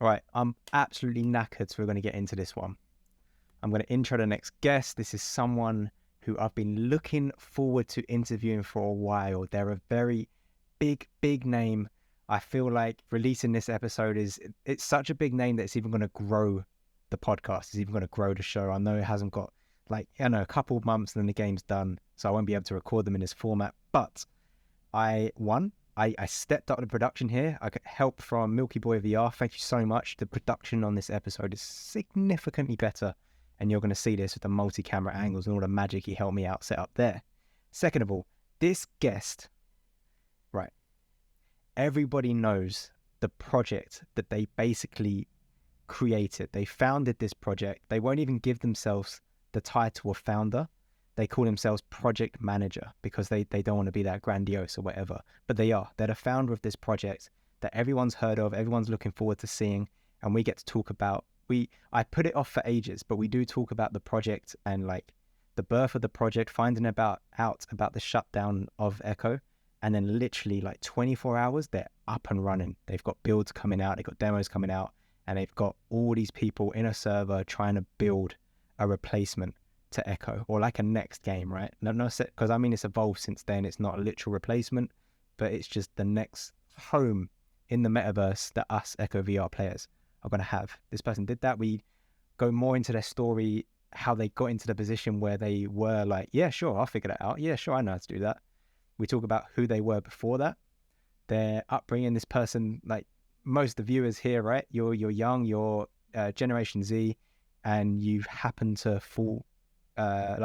All right, I'm absolutely knackered, so we're going to get into this one. I'm going to intro the next guest. This is someone who I've been looking forward to interviewing for a while. They're a very big name. I feel like releasing this episode it's such a big name that it's even going to grow the podcast. It's even going to grow the show. I know it hasn't got a couple of months and then the game's done, so I won't be able to record them in this format. But I stepped up the production here. I got help from Milky Boy VR. Thank you so much. The production on this episode is significantly better, and you're going to see this with the multi-camera angles and all the magic he helped me out set up there. Second of all, this guest, right? Everybody knows the project that they basically created. They founded this project. They won't even give themselves the title of founder. They call themselves project manager because they don't want to be that grandiose or whatever, but they are. They're the founder of this project that everyone's heard of, everyone's looking forward to seeing, and we get to talk about. I put it off for ages, but we do talk about the project and like the birth of the project, finding out about the shutdown of Echo, and then literally like 24 hours, they're up and running. They've got builds coming out, they've got demos coming out, and they've got all these people in a server trying to build a replacement to Echo, or like a next game, right? No, because I mean it's evolved since then. It's not a literal replacement, but it's just the next home in the metaverse that us Echovr players are going to have. This person did that. We go more into their story, how they got into the position where they were like, yeah, sure, I'll figure that out. Yeah, sure, I know how to do that. We talk about who they were before that, their upbringing. This person, like most of the viewers here, right? You're young, you're Generation Z, and you happen to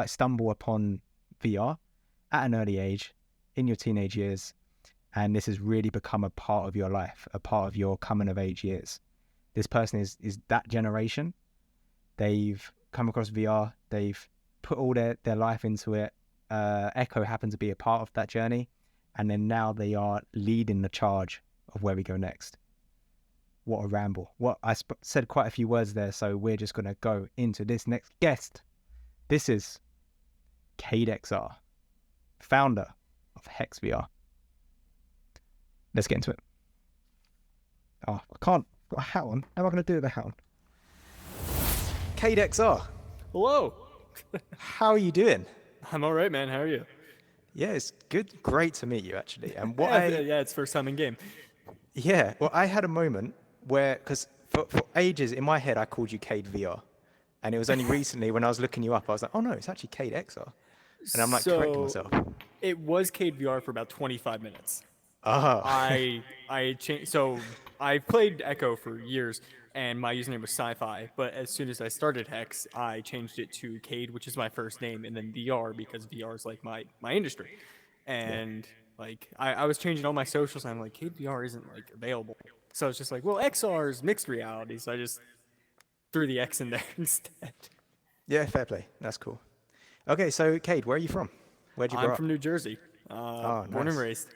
stumble upon VR at an early age in your teenage years, and this has really become a part of your life, a part of your coming of age years. This person is that generation. They've come across VR, they've put all their life into it. Echo happened to be a part of that journey, and then now they are leading the charge of where we go next. What a ramble. Said quite a few words there, so we're just going to go into this next guest. This is CadeXR, founder of HexVR. Let's get into it. Oh, I can't. Got a hat on. How am I going to do with a hat on? CadeXR. Hello. How are you doing? I'm all right, man. How are you? Yeah, it's good. Great to meet you, actually. And It's first time in game. Yeah, well, I had a moment where, because for ages in my head, I called you CadeVR. And it was only recently when I was looking you up, I was like, oh no, it's actually CadeXR. And I'm like correcting So myself. it was CadeVR for about 25 minutes. Oh. I changed. So I played Echo for years, and my username was Sci-Fi. But as soon as I started Hex, I changed it to Cade, which is my first name, and then VR because VR is like my industry. And like I was changing all my socials, and I'm like, Cade VR isn't like available. So it's just like, well, XR is mixed reality. So I just threw the X in there instead. Yeah, fair play. That's cool. Okay, so Cade, where are you from? Where'd you I'm grow up? from New Jersey. Oh, Born and nice. raised.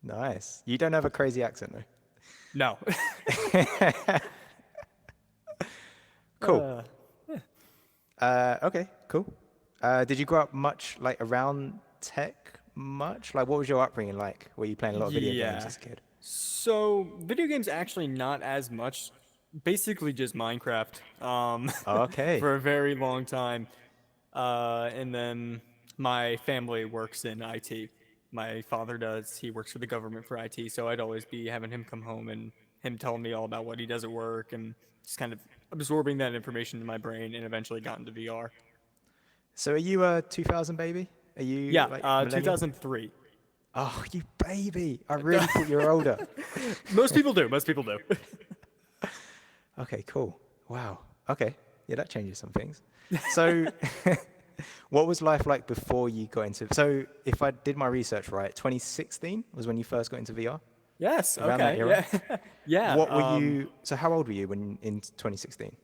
Nice. You don't have a crazy accent, No. though. Cool. Okay, cool. Did you grow up much like around tech much? Like, what was your upbringing like? Were you playing a lot of video games Yeah. as a kid? So video games actually not as much. Basically just Minecraft. Okay. For a very long time. And then my family works in IT. My father does. He works for the government for IT. So I'd always be having him come home and him telling me all about what he does at work and just kind of absorbing that information in my brain and eventually got into VR. So are you a 2000 baby? Are you Yeah, like millennial? 2003. Oh, you baby. I really thought you were older. Most people do. Most people do. Okay, cool. Wow. Okay. Yeah, that changes some things. So what was life like before you got into? So if I did my research right, 2016 was when you first got into VR, Yes. around that Okay. era. Yeah. Yeah. What were you? So how old were you when in 2016?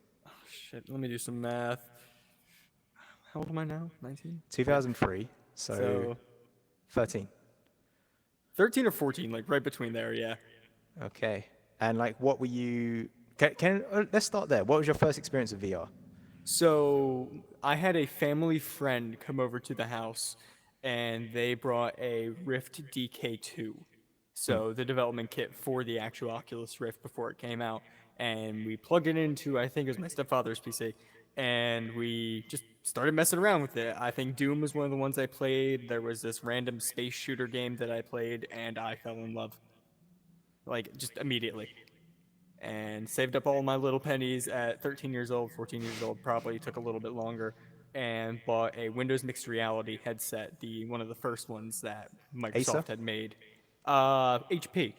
Shit. Let me do some math. How old am I now? 19. Yeah. 2003. So So 13. 13 or 14, like right between there. Yeah. Okay. And like, what were you? Let's start there. What was your first experience of VR? So I had a family friend come over to the house, and they brought a Rift DK2. Hmm. So the development kit for the actual Oculus Rift before it came out. and we plugged it into, I think it was my stepfather's PC, and we just started messing around with it. I think Doom was one of the ones I played. There was this random space shooter game that I played, and I fell in love, like, just immediately. And saved up all my little pennies at 13 years old, 14 years old, probably took a little bit longer, and bought a Windows mixed reality headset, the one of the first ones that Acer? Microsoft had made. HP.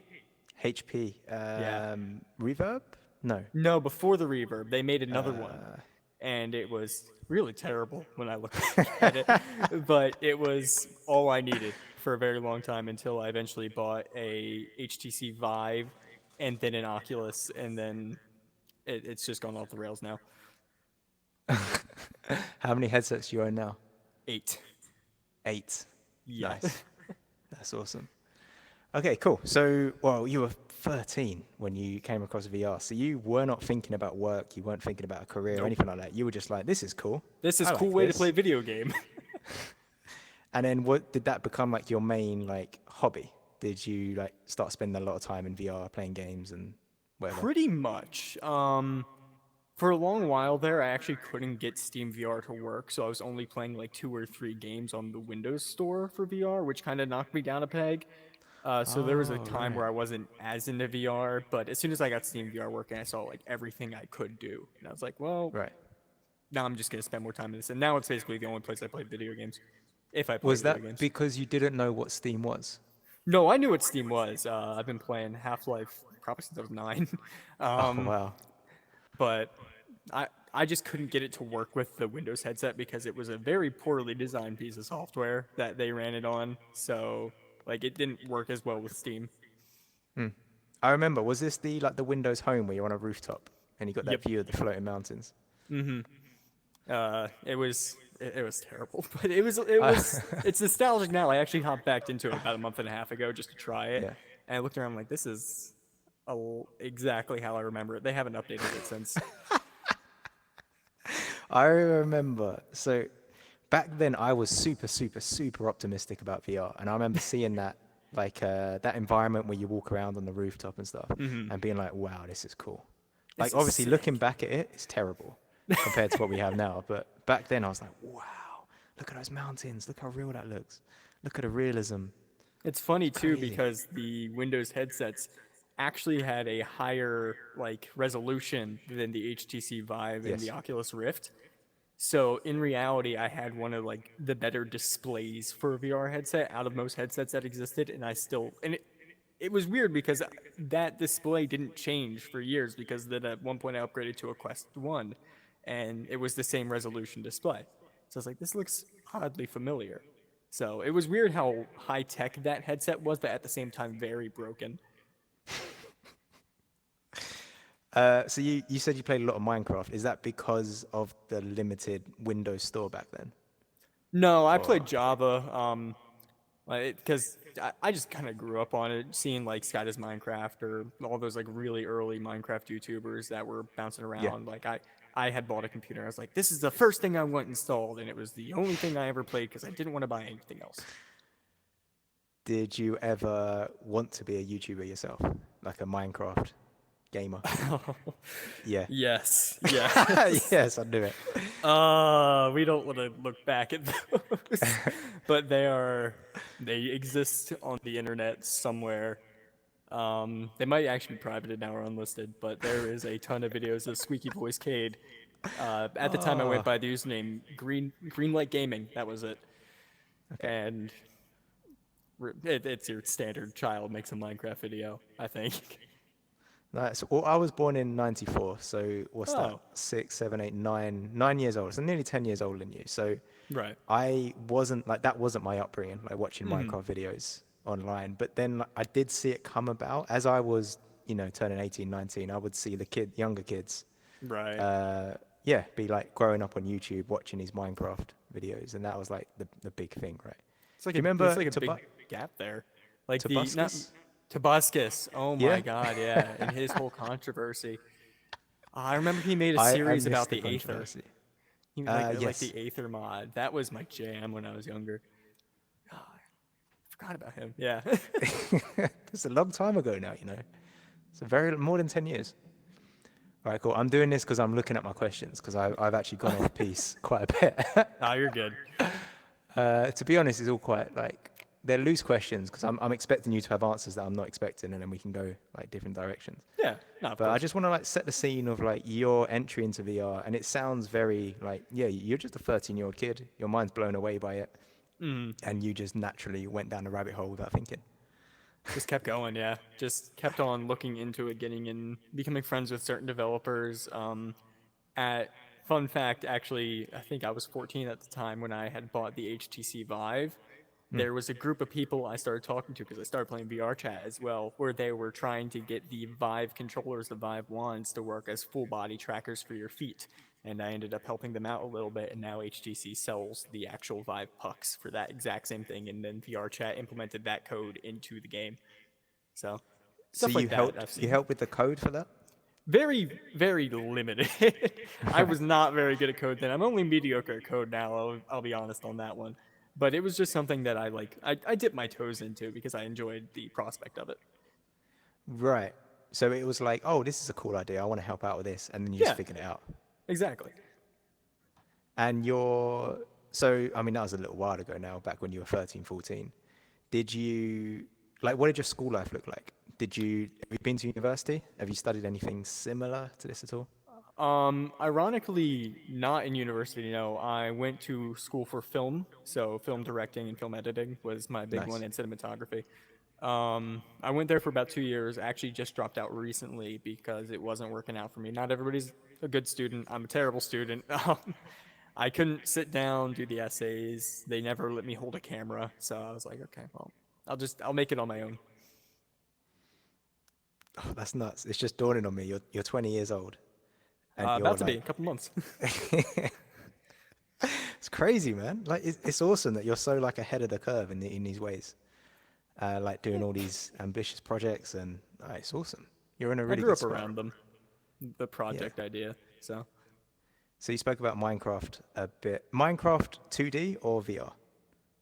HP? Yeah. Reverb? No. No, before the reverb, they made another one, Uh, and it was really terrible when I look back at it. But it was all I needed for a very long time until I eventually bought a HTC Vive, and then an Oculus, and then it's just gone off the rails now. how many headsets do you own now? 8. 8. Yeah. Nice. That's awesome. Okay, cool. So, well, you were 13 when you came across VR. So you were not thinking about work. You weren't thinking about a career or Nope. anything like that. You were just like, this is cool. This is I a cool like way to this. play a video game. And then what did that become like your main like hobby? Did you like start spending a lot of time in VR playing games and whatever? Pretty much. For a long while there, I actually couldn't get Steam VR to work, so I was only playing like 2 or 3 games on the Windows Store for VR, which kind of knocked me down a peg. So there was a Oh, time right. where I wasn't as into VR, but as soon as I got Steam VR working, I saw like everything I could do, and I was like, well, Right. now I'm just gonna spend more time in this. And now it's basically the only place I play video games, if I play Was video that games. because you didn't know what Steam was? No, I knew what Steam was. I've been playing Half-Life probably since I was 9. Oh, um, wow. but I just couldn't get it to work with the Windows headset because it was a very poorly designed piece of software that they ran it on. So like it didn't work as well with Steam. I remember, was this the like the Windows Home where you're on a rooftop and you got that Yep. view of the floating mountains? It was terrible, but Uh, it's nostalgic now. I actually hopped back into it about a month and a half ago just to try it, yeah. and I looked around like this is exactly how I remember it. They haven't updated it since. I remember. So back then, I was super, super, super optimistic about VR, and I remember seeing that like that environment where you walk around on the rooftop and stuff, and being like, "Wow, this is cool." This Like is obviously, looking sick. back at it, it's terrible compared to what we have now. But back then, I was like, "Wow, look at those mountains! Look how real that looks! Look at the realism! It's funny too Crazy." because the Windows headsets actually had a higher like resolution than the HTC Vive and Yes. the Oculus Rift. So in reality, I had one of like the better displays for a VR headset out of most headsets that existed, and it was weird because that display didn't change for years because then at one point I upgraded to a Quest 1 and it was the same resolution display. So I was like, this looks oddly familiar. So it was weird how high tech that headset was, but at the same time very broken. So you said you played a lot of Minecraft. Is that because of the limited Windows Store back then? No, I played Or Java. Because I just kind of grew up on it, seeing like Sky Does Minecraft or all those like really early Minecraft YouTubers that were bouncing yeah. around. Like I had bought a computer. I was like, this is the first thing I want installed, and it was the only thing I ever played because I didn't want to buy anything else. Did you ever want to be a YouTuber yourself, like a Minecraft gamer? Yeah. Yes, yes. Yes, I knew it. We don't want to look back at those, but they exist on the internet somewhere. They might actually be privated now or unlisted, but there is a ton of videos of Squeaky Voice Cade. At the time, I went Oh, by the username Greenlight Gaming. That was it, okay. and it's your standard child makes a Minecraft video, I think. Nice. Well, I was born in '94, so what's that? Oh, 6, 7, 8, 9, 9 years old. So nearly 10 years older than you. So right. I wasn't like that wasn't my upbringing, like watching Mhm. Minecraft videos online. But then like, I did see it come about as I was, turning 18, 19. I would see the younger kids, Right. uh, yeah, be like growing up on YouTube watching these Minecraft videos, and that was like the big thing, right? It's like Do you it's remember like a big gap there. Like the not Tobuscus? Tobuscus. Oh my Yeah, God, yeah, and his whole controversy. I remember he made a I series missed about the the Aether. controversy. He like Yes. the Aether mod. That was my jam when I was younger. Oh, I forgot about him. Yeah. It's a long time ago now, It's a very more than 10 years. All right, cool. I'm doing this because I'm looking at my questions because I've actually gone off piece quite a bit. Ah, you're good. To be honest, it's all quite like they're loose questions because I'm expecting you to have answers that I'm not expecting, and then we can go like different directions. Yeah, no, of But I course. just want to like set the scene of like your entry into VR, and it sounds very like yeah, you're just a 13-year-old kid. Your mind's blown away by it, Mm. and you just naturally went down the rabbit hole without thinking. Just kept going, yeah. Just kept on looking into it, getting in, becoming friends with certain developers. At fun fact, actually, I think I was 14 at the time when I had bought the HTC Vive. Mm. There was a group of people I started talking to because I started playing VR chat as well, where they were trying to get the Vive controllers, the Vive wands, to work as full body trackers for your feet. And I ended up helping them out a little bit, and now HTC sells the actual Vive pucks for that exact same thing. And then VR chat implemented that code into the game. So So stuff like that I've you seen. helped with the code for that? Very, very limited. I was not very good at code then. I'm only mediocre at code now. I'll be honest on that one. But it was just something that I like. I dipped my toes into because I enjoyed the prospect of it. Right. So it was like, oh, this is a cool idea. I want to help out with this, and then you just Yeah, figured it out. exactly. And you're so I mean that was a little while ago now, back when you were 13, 14. Did you like what did your school life look like? Have you been to university? Have you studied anything similar to this at all? Ironically, not in university. No, I went to school for film, so film directing and film editing was my big one, Nice. in cinematography. I went there for about 2 years. I actually just dropped out recently because it wasn't working out for me. Not everybody's a good student. I'm a terrible student. I couldn't sit down, do the essays. They never let me hold a camera, so I was like, okay, well, I'll make it on my own. Oh, that's nuts. It's just dawning on me. You're 20 years old and you're About to be in like a couple months. it's crazy, man. Like it's awesome that you're so like ahead of the curve in these ways. Like doing all these ambitious projects and it's awesome. You're in a I really grew good up spot. around them, the Yeah. project idea. So So you spoke about Minecraft a bit. Minecraft 2D or VR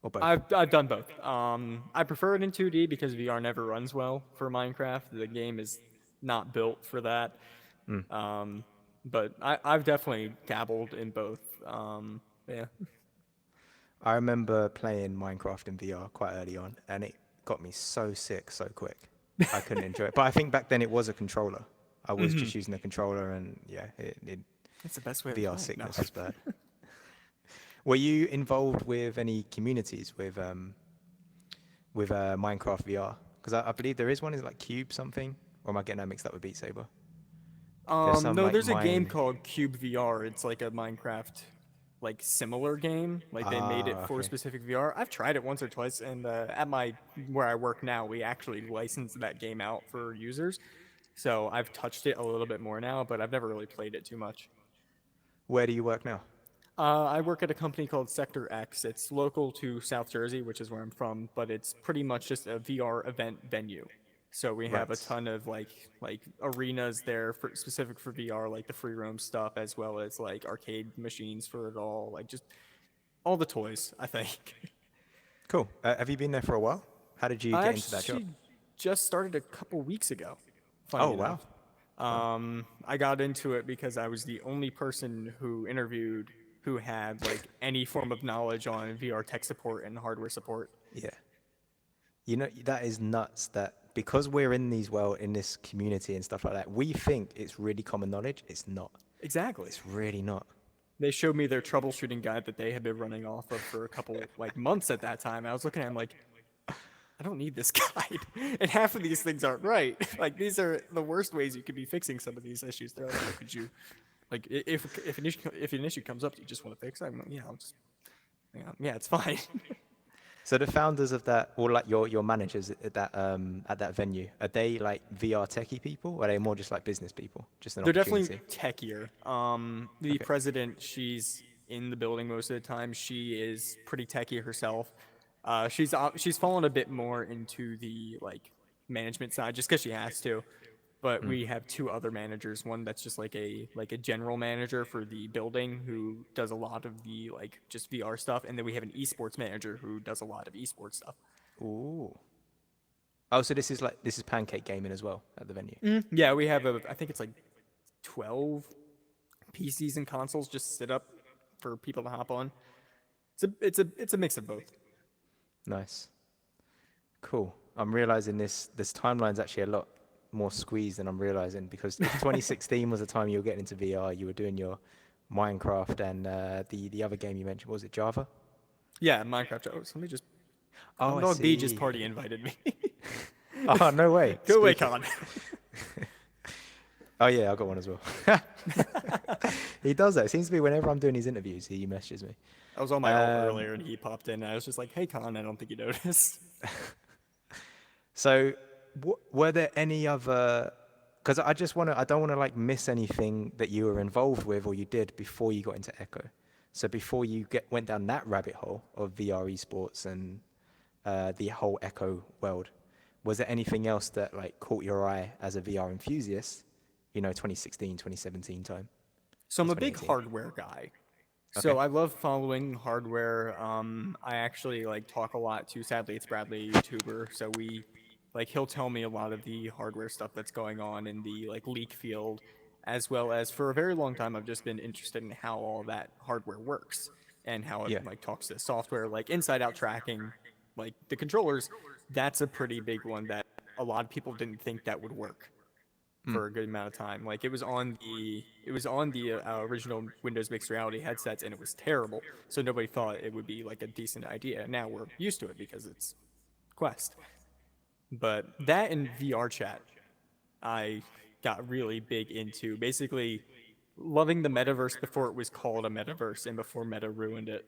or both? I've done both. I prefer it in 2D because VR never runs well for Minecraft. The game is not built for that. Mm. Um, but I've definitely dabbled in both. Yeah. I remember playing Minecraft in VR quite early on, and it got me so sick so quick. I couldn't enjoy it. But I think back then it was a controller. I was Hmm. just using a controller, and yeah, That's the best way to VR play it. No. sickness was bad. Were you involved with any communities with Minecraft VR? Because I believe there is one. Is it like Cube something? Or am I getting that mixed up with Beat Saber? There's some No, like there's a game mine. called Cube VR. It's like a Minecraft, like similar game. Like they made it Ah, for okay. specific VR. I've tried it once or twice, and at my where I work now, we actually license that game out for users. So I've touched it a little bit more now, but I've never really played it too much. Where do you work now? I work at a company called Sector X. It's local to South Jersey, which is where I'm from, but it's pretty much just a VR event venue. So we have a Right. ton of like arenas there for specific for VR, like the free roam stuff, as well as like arcade machines for it all, like just all the toys. I think. Cool. Have you been there for a while? How did you I get into that job? actually just started a couple weeks ago. Oh, Funny wow. enough. Wow. I got into it because I was the only person who interviewed who had like any form of knowledge on VR tech support and hardware support. Yeah. You know, that is nuts that because we're in these in this community and stuff like that, we think it's really common knowledge. It's not. Exactly. It's really not. They showed me their troubleshooting guide that they had been running off of for a couple like months at that time. I was looking at them like, I don't need this guide. And half of these things aren't right. Like these are the worst ways you could be fixing some of these issues. They're like, oh, could you like if an issue comes up, do you just want to fix it? I'm like, yeah, I'll just yeah, it's fine. So the founders of that, or like your managers at that venue, are they like VR techie people, or are they more just like business people? Just an They're definitely opportunity. techier. The Okay. president, she's in the building most of the time. She is pretty techie herself. She's fallen a bit more into the like management side just because she has to. But Mm. we have two other managers. One that's just like a general manager for the building who does a lot of the like just VR stuff, and then we have an esports manager who does a lot of esports stuff. Ooh. Oh, so this is pancake gaming as well at the venue. Yeah, we have I think it's like 12 PCs and consoles just sit up for people to hop on. It's a mix of both. Nice. Cool. I'm realizing this timeline's actually a lot more squeezed than I'm realizing, because if 2016 was the time you were getting into VR, you were doing your Minecraft and the other game you mentioned, what was it, Java? Yeah, Minecraft. Oh, somebody just Oh, I Dog B just see. party invited me. Oh, no way. Go away, Spooky. Con. Oh yeah, I got one as well. He does that. It seems to be whenever I'm doing these interviews, he messages me. I was on my alt Um, earlier and he popped in. And I was just like, "Hey, Con, I don't think you noticed." so, were there any other? Because I don't want to like miss anything that you were involved with or you did before you got into Echo. So before you went down that rabbit hole of VR esports and the whole Echo world, was there anything else that like caught your eye as a VR enthusiast? 2016, 2017 time, So or I'm a big 2018. hardware guy. Okay. So I love following hardware. I actually like talk a lot to. Sadly, it's Bradley, a YouTuber. So he'll tell me a lot of the hardware stuff that's going on in the like leak field, as well as for a very long time I've just been interested in how all that hardware works and how it Yeah. like talks to software, like inside out tracking, like the controllers. That's a pretty big one that a lot of people didn't think that would work Mm. for a good amount of time. Like it was on the original Windows mixed reality headsets, and it was terrible. So nobody thought it would be like a decent idea. Now we're used to it because it's Quest. But that and VR chat, I got really big into. Basically, loving the metaverse before it was called a metaverse and before Meta ruined it.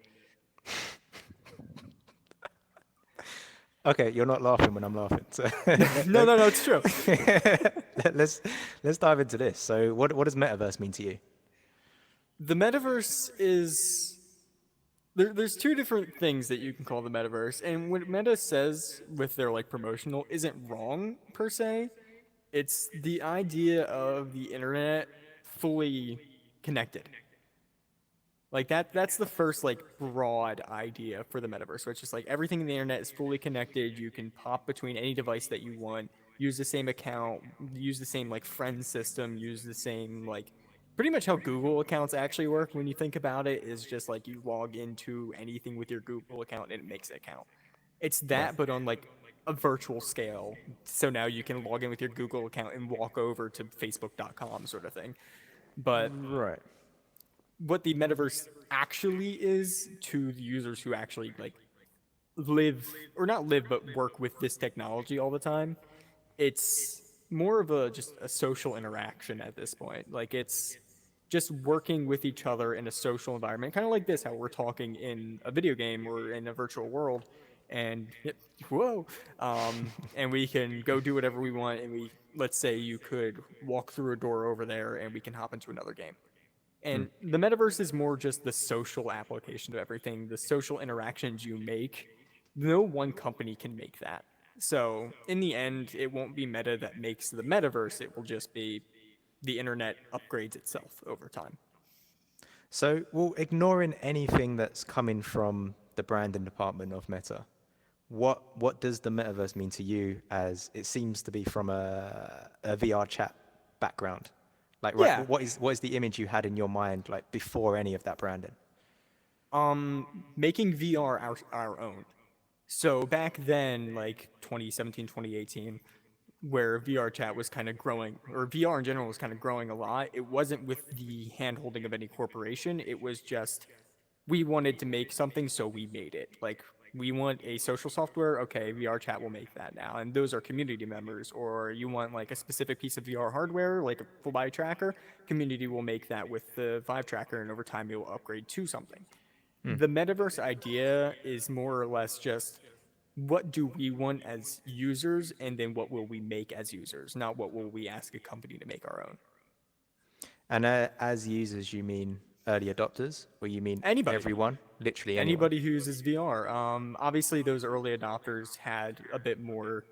Okay, you're not laughing when I'm laughing. So No, no, no, it's true. let's let's dive into this. So what does metaverse mean to you? The metaverse is there's two different things that you can call the metaverse, and what Meta says with their like promotional isn't wrong per se. It's the idea of the internet fully connected. Like that's the first like broad idea for the metaverse, where it's just like everything in the internet is fully connected. You can pop between any device that you want, use the same account, use the same like friend system, use the same like pretty much how Google accounts actually work when you think about it is just like you log into anything with your Google account and it makes it count. It's Right. that but on like a virtual scale. So now you can log in with your Google account and walk over to facebook.com sort of thing. But Right. what the metaverse actually is to the users who actually like live or not live but work with this technology all the time, it's more of a just a social interaction at this point. Like it's just working with each other in a social environment, kind of like this, how we're talking in a video game or in a virtual world, and whoa, and we can go do whatever we want, and we let's say you could walk through a door over there, and we can hop into another game. Mm. And the metaverse is more just the social application to everything, the social interactions you make. No one company can make that. So, in the end, it won't be Meta that makes the metaverse, it will just be the internet upgrades itself over time. So, well, ignoring anything that's coming from the branding department of Meta, what does the metaverse mean to you? As it seems to be from a VR chat background. Like, right, Yeah, what is the image you had in your mind like before any of that branding? making VR our own. So back then, like 2017, 2018, where VR chat was kind of growing, or VR in general was kind of growing a lot, it wasn't with the hand holding of any corporation. It was just we wanted to make something, so we made it. Like we want a social software, okay, VR chat will make that now, and those are community members. Or you want like a specific piece of VR hardware, like a full body tracker, community will make that with the Vive tracker, and over time it will upgrade to something. Mm. The metaverse idea is more or less just what do we want as users, and then what will we make as users, not what will we ask a company to make our own. And as users, you mean early adopters, or you mean Anybody. everyone, literally anyone? Anybody who uses VR. Obviously, those early adopters had a bit more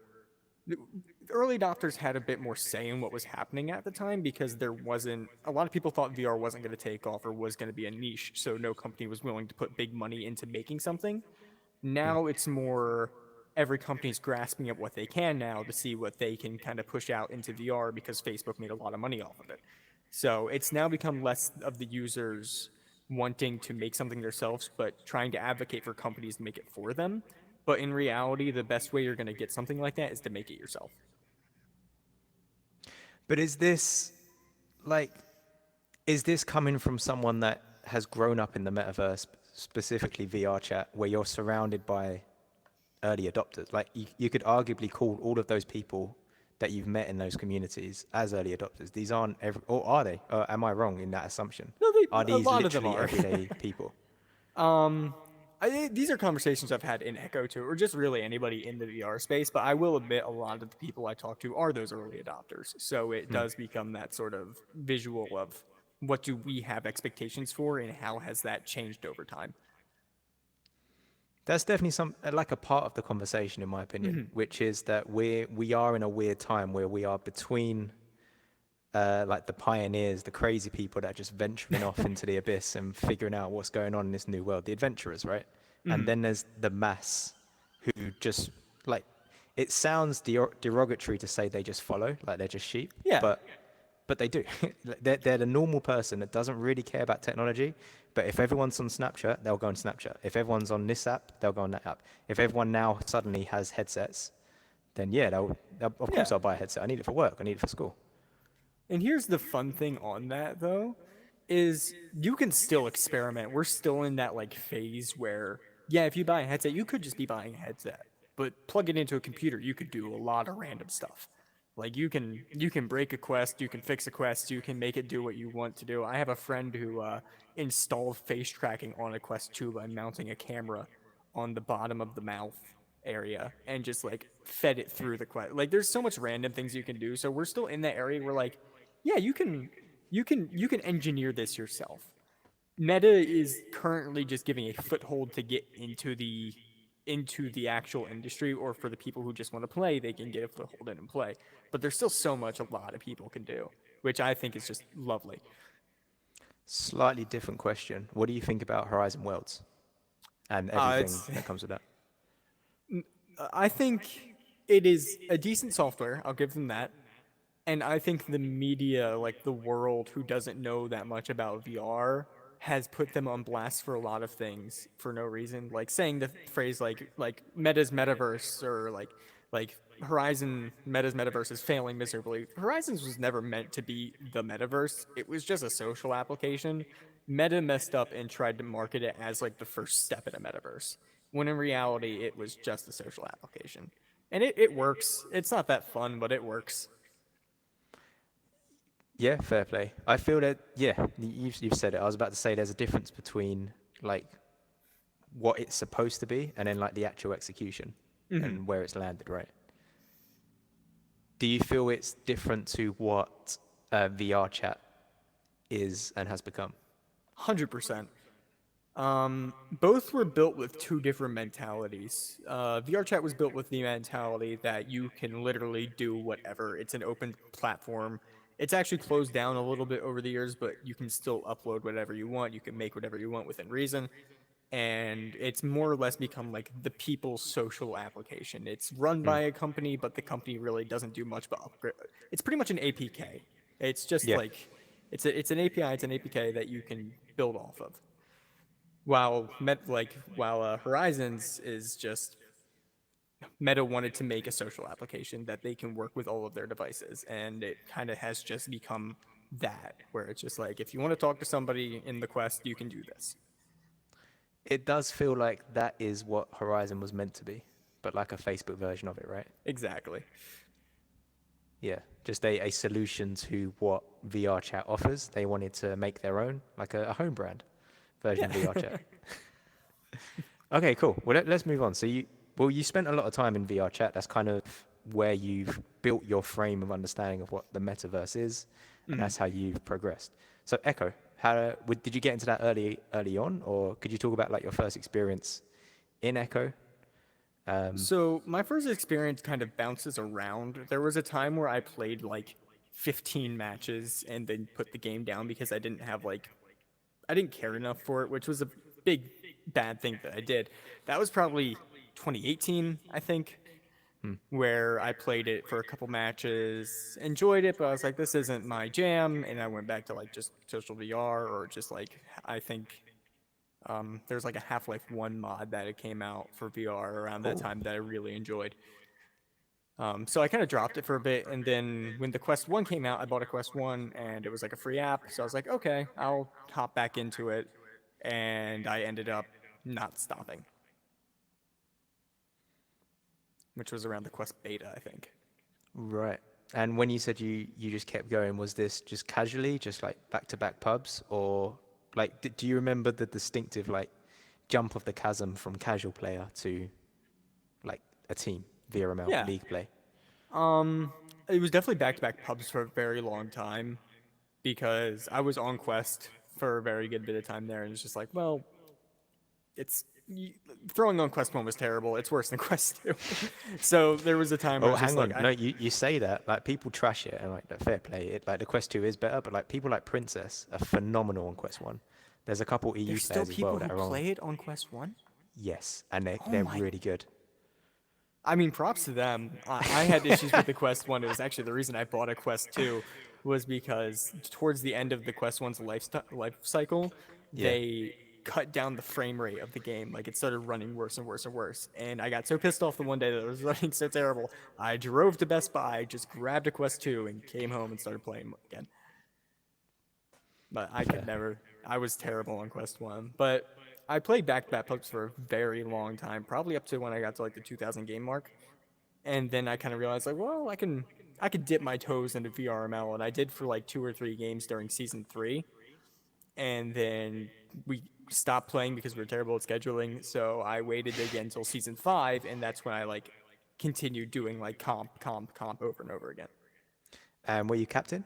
say in what was happening at the time because there wasn't a lot of people thought VR wasn't going to take off or was going to be a niche, so no company was willing to put big money into making something. Mm. Now it's more every company's grasping at what they can now to see what they can kind of push out into VR because Facebook made a lot of money off of it. So it's now become less of the users wanting to make something themselves, but trying to advocate for companies to make it for them. But in reality, the best way you're going to get something like that is to make it yourself. But is this like is this coming from someone that has grown up in the metaverse, specifically VR chat, where you're surrounded by early adopters? Like you could arguably call all of those people that you've met in those communities as early adopters. These aren't or are they? Or am I wrong in that assumption? No, Are a these lot of them literally are. everyday people? Um, these are conversations I've had in Echo too, or just really anybody in the VR space. But I will admit, a lot of the people I talk to are those early adopters. So it does become that sort of visual of what do we have expectations for, and how has that changed over time. That's definitely some like a part of the conversation, in my opinion, which is that we are in a weird time where we are between like the pioneers, the crazy people that are just venturing off into the abyss and figuring out what's going on in this new world, the adventurers, right? And then there's the mass who just like it sounds derogatory to say they just follow, like they're just sheep, Yeah, but they do. They're the normal person that doesn't really care about technology. But if everyone's on Snapchat, they'll go on Snapchat. If everyone's on this app, they'll go on that app. If everyone now suddenly has headsets, then yeah, of yeah. course I'll buy a headset. I need it for work. I need it for school. And here's the fun thing on that though, is you can still experiment. We're still in that like phase where, yeah, if you buy a headset, you could just be buying a headset. But plug it into a computer, you could do a lot of random stuff. Like you can break a Quest, you can fix a Quest, you can make it do what you want to do. I have a friend who installed face tracking on a Quest 2 by mounting a camera on the bottom of the mouth area and just like fed it through the Quest. Like there's so much random things you can do. So we're still in that area where like, yeah, you can engineer this yourself. Meta is currently just giving a foothold to get into the actual industry, or for the people who just want to play, they can get a foothold in and play. But there's still so much a lot of people can do, which I think is just lovely. Slightly different question. What do you think about Horizon Worlds and everything It's that comes with that? I think it is a decent software. I'll give them that. And I think the media, like the world who doesn't know that much about VR, has put them on blast for a lot of things for no reason. Like saying the phrase like Meta's metaverse, or like Horizon Meta's metaverse is failing miserably. Horizons was never meant to be the metaverse. It was just a social application. Meta messed up and tried to market it as like the first step in a metaverse, when in reality it was just a social application. And it works. It's not that fun, but it works. Yeah, fair play. I feel that, yeah, you've said it. I was about to say there's a difference between like what it's supposed to be and then like the actual execution and where it's landed, right? Do you feel it's different to what VR chat is and has become? 100%. Both were built with two different mentalities. VRChat was built with the mentality that you can literally do whatever. It's an open platform. It's actually closed down a little bit over the years, but you can still upload whatever you want. You can make whatever you want within reason. And it's more or less become like the people's social application. It's run by a company, but the company really doesn't do much but upgrade. It's pretty much an APK. It's just Yeah. like it's an API, it's an APK that you can build off of. While Horizons is just Meta wanted to make a social application that they can work with all of their devices, and it kind of has just become that, where it's just like if you want to talk to somebody in the Quest, you can do this. It does feel like that is what Horizon was meant to be, but like a Facebook version of it, right? Exactly. Yeah, just a solution to what VR chat offers. They wanted to make their own, like a home brand version Yeah. of VR chat. Okay, cool. Well, let's move on. So you spent a lot of time in VR chat. That's kind of where you've built your frame of understanding of what the metaverse is, and that's how you've progressed. So Echo, did you get into that early on, or could you talk about like your first experience in Echo? So my first experience kind of bounces around. There was a time where I played like 15 matches and then put the game down because I didn't care enough for it, which was a big bad thing that I did. That was probably 2018, I think. where I played it for a couple matches, enjoyed it, but I was like, this isn't my jam, and I went back to like just social VR or just like I think there's like a Half-Life 1 mod that it came out for VR around that Oh, time that I really enjoyed. So I kind of dropped it for a bit, and then when the Quest 1 came out, I bought a Quest 1, and it was like a free app, so I was like, okay, I'll hop back into it, and I ended up not stopping, which was around the Quest beta, I think. right. And when you said you just kept going, was this just casually, just like back-to-back pubs, or like do you remember the distinctive like jump of the chasm from casual player to like a team VRML Yeah. league play? It was definitely back-to-back pubs for a very long time because I was on Quest for a very good bit of time there, and it's just like, well, it's throwing on Quest 1 was terrible. It's worse than Quest 2. So there was a time where I Oh, was just hang like, on. No, you say that like people trash it and like fair play. It like the Quest 2 is better, but like people like Princess are phenomenal on Quest 1. There's a couple EU there's still players as well people who that are on. play it on Quest 1? Yes, and Oh they're my. really good. I mean, props to them. I had issues with the Quest 1. It was actually the reason I bought a Quest 2 was because towards the end of the Quest 1's life cycle, Yeah. they cut down the frame rate of the game. Like it started running worse and worse and worse. And I got so pissed off the one day that it was running so terrible. I drove to Best Buy, just grabbed a Quest 2 and came home and started playing again. But I could Fair. never. I was terrible on Quest 1. But I played back-to-back pubs for a very long time, probably up to when I got to like the 2000 game mark. And then I kind of realized like, well, I could dip my toes into VRML, and I did for like 2 or 3 games during season 3, and then we stopped playing because we were terrible at scheduling. So I waited again until season 5, and that's when I like continued doing like comp over and over again. And were you captain?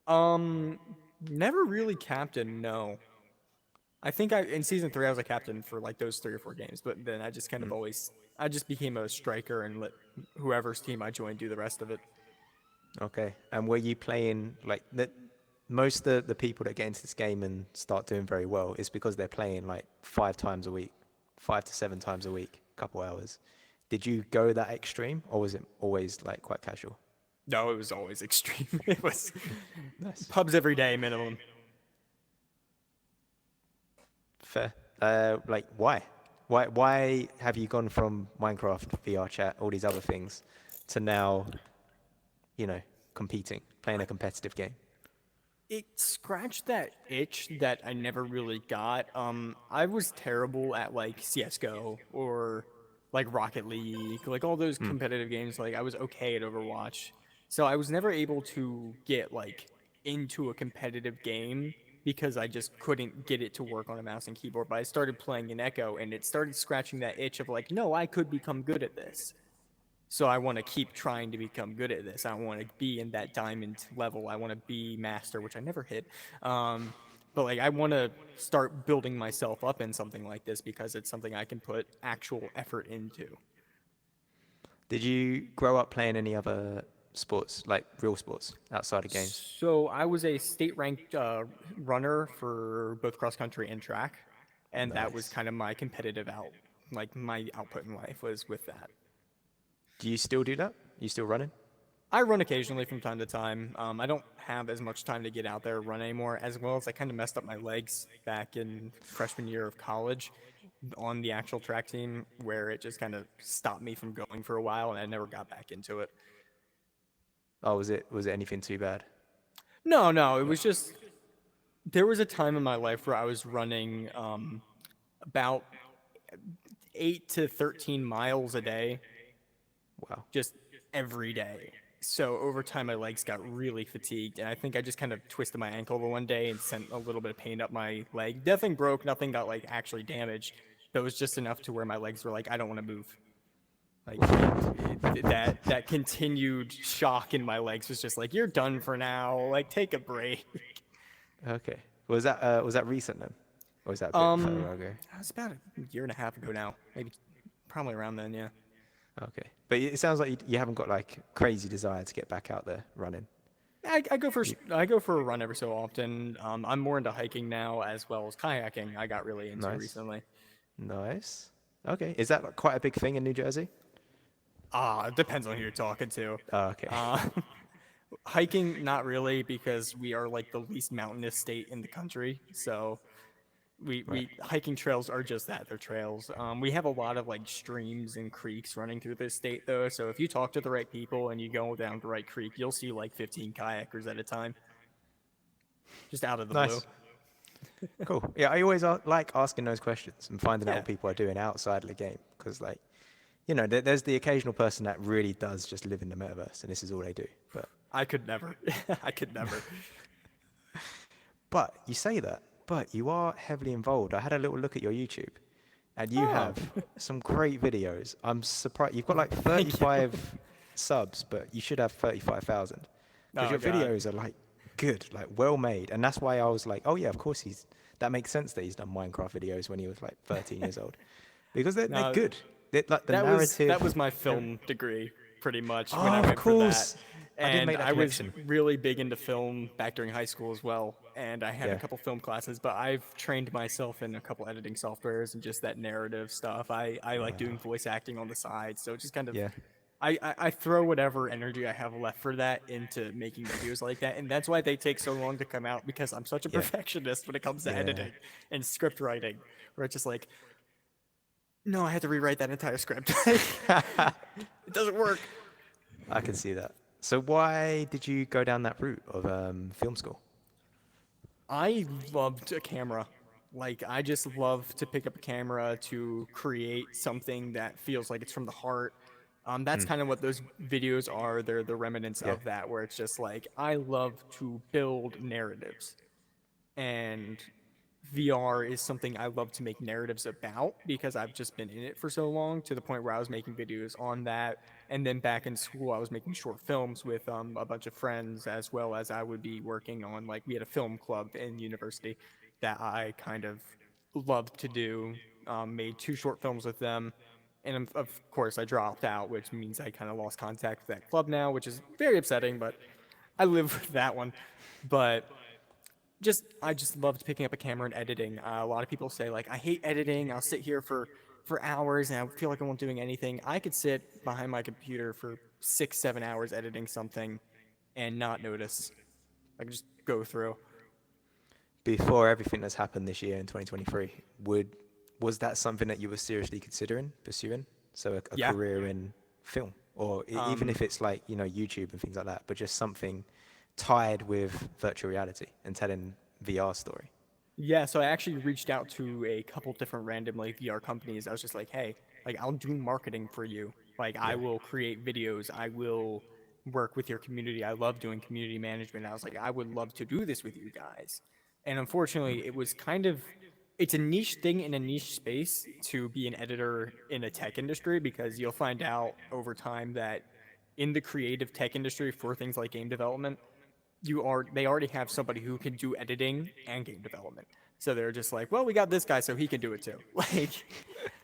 Um, never really captain, no. I think I in season 3 I was a captain for like those 3 or 4 games, but then I just kind of always I just became a striker and let whoever's team I joined do the rest of it. Okay. And were you playing like that? Most of the people that get into this game and start doing very well is because they're playing like 5 times a week, 5 to 7 times a week, couple hours. Did you go that extreme, or was it always like quite casual? No, it was always extreme. It was Nice. pubs every day minimum. Fair. Like why? Why have you gone from Minecraft, VR chat, all these other things, to now, competing, playing a competitive game? It scratched that itch that I never really got. I was terrible at like CS:GO or like Rocket League, like all those competitive games. Like I was okay at Overwatch, so I was never able to get like into a competitive game because I just couldn't get it to work on a mouse and keyboard. But I started playing in Echo, and it started scratching that itch of like, no, I could become good at this. So I want to keep trying to become good at this. I want to be in that diamond level. I want to be master, which I never hit. But like I want to start building myself up in something like this because it's something I can put actual effort into. Did you grow up playing any other sports, like real sports, outside of games? So I was a state ranked runner for both cross country and track, and that was Nice. kind of my competitive like my output in life was with that. Do you still do that? You still running? I run occasionally from time to time. I don't have as much time to get out there and run anymore, as well as I kind of messed up my legs back in freshman year of college on the actual track team, where it just kind of stopped me from going for a while, and I never got back into it. Oh, was it anything too bad? No, no, it was just there was a time in my life where I was running about 8 to 13 miles a day, Wow. just every day. So over time, my legs got really fatigued, and I think I just kind of twisted my ankle over one day and sent a little bit of pain up my leg. Nothing broke, nothing got like actually damaged, but it was just enough to where my legs were like, I don't want to move. Like that continued shock in my legs was just like, you're done for now. Like take a break. Okay. Was that recent then? Or was that a bit further ago? That was about a year and a half ago now, maybe, probably around then, yeah. Okay. But it sounds like you haven't got like crazy desire to get back out there running. I go for a run every so often. I'm more into hiking now as well as kayaking. I got really into Nice. recently. Nice. Okay. Is that like quite a big thing in New Jersey? It depends on who you're talking to. Oh, okay. Uh, hiking, not really, because we are like the least mountainous state in the country. So Right. we hiking trails are just that, they're trails. We have a lot of like streams and creeks running through this state though. So if you talk to the right people and you go down the right creek, you'll see like 15 kayakers at a time, just out of the blue. Nice. Cool. Yeah, I always like asking those questions and finding out Yeah, what people are doing outside of the game because, like, there's the occasional person that really does just live in the metaverse and this is all they do. I could never. I could never. But you say that, but you are heavily involved. I had a little look at your YouTube, and you Oh, have some great videos. I'm surprised you've got like thank you. 35 subs, but you should have 35,000 because Oh your God. videos are like good, like well made, and that's why I was like, oh yeah, of course he's. That makes sense that he's done Minecraft videos when he was like 13 years old, because they're No, good. Like the that was narrative. my film degree pretty much when Oh, I of went for that. course. I didn't And make that I was connection. really big into film back during high school as well. And I had a Yeah. couple film classes, but I've trained myself in a couple editing softwares and just that narrative stuff. I like doing Wow. voice acting on the side. So just kind of Yeah. I throw whatever energy I have left for that into making videos like that. And that's why they take so long to come out because I'm such a Yeah. perfectionist when it comes to Yeah. editing and script writing, where it's just like, no, I had to rewrite that entire script. It doesn't work. I can see that. So why did you go down that route of film school? I loved a camera. Like, I just love to pick up a camera to create something that feels like it's from the heart. That's kind of what those videos are. They're the remnants Yeah. of that, where it's just like, I love to build narratives. And VR is something I love to make narratives about because I've just been in it for so long to the point where I was making videos on that. And then back in school, I was making short films with a bunch of friends, as well as I would be working on, like, we had a film club in university that I kind of loved to do. Made two short films with them. And of course, I dropped out, which means I kind of lost contact with that club now, which is very upsetting, but I live with that one. But I just loved picking up a camera and editing. A lot of people say like I hate editing. I'll sit here for hours and I feel like I won't doing anything. I could sit behind my computer for 6 7 hours editing something and not notice. I could just go through. Before everything that's happened this year in 2023, was that something that you were seriously considering pursuing? So a Yeah. career in film, or even Um, if it's like YouTube and things like that, but just something tied with virtual reality and telling VR story. Yeah, so I actually reached out to a couple different random like VR companies. I was just like, "Hey, like I'll do marketing for you. Like I Yeah. will create videos. I will work with your community. I love doing community management." I was like, "I would love to do this with you guys." And unfortunately, it was kind of it's a niche thing in a niche space to be an editor in a tech industry because you'll find out over time that in the creative tech industry for things like game development, they already have somebody who can do editing and game development. So they're just like, well, we got this guy, so he can do it too. Like,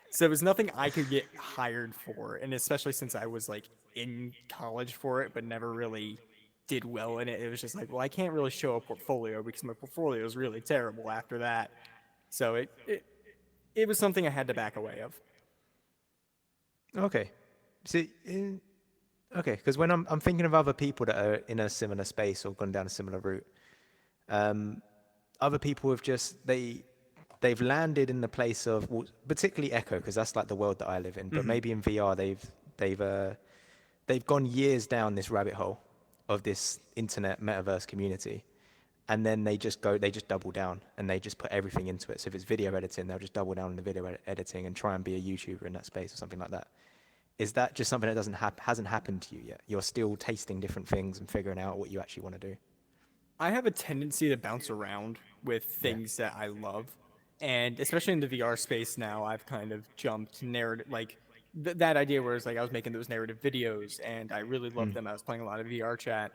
so it was nothing I could get hired for, and especially since I was like in college for it, but never really did well in it. It was just like, well, I can't really show a portfolio because my portfolio is really terrible after that. So it was something I had to back away of. Okay. See, okay, because when I'm thinking of other people that are in a similar space or gone down a similar route, um, other people have just they've landed in the place of particularly Echo because that's like the world that I live in. But Mm-hmm. maybe in VR they've gone years down this rabbit hole of this internet metaverse community, and then they just double down and they just put everything into it. So if it's video editing, they'll just double down on the video editing and try and be a YouTuber in that space or something like that. Is that just something that hasn't happened to you yet? You're still tasting different things and figuring out what you actually want to do. I have a tendency to bounce around with Yeah. things that I love. And especially in the VR space now, I've kind of jumped narrative, like that idea where it's like I was making those narrative videos and I really loved them. I was playing a lot of VR chat.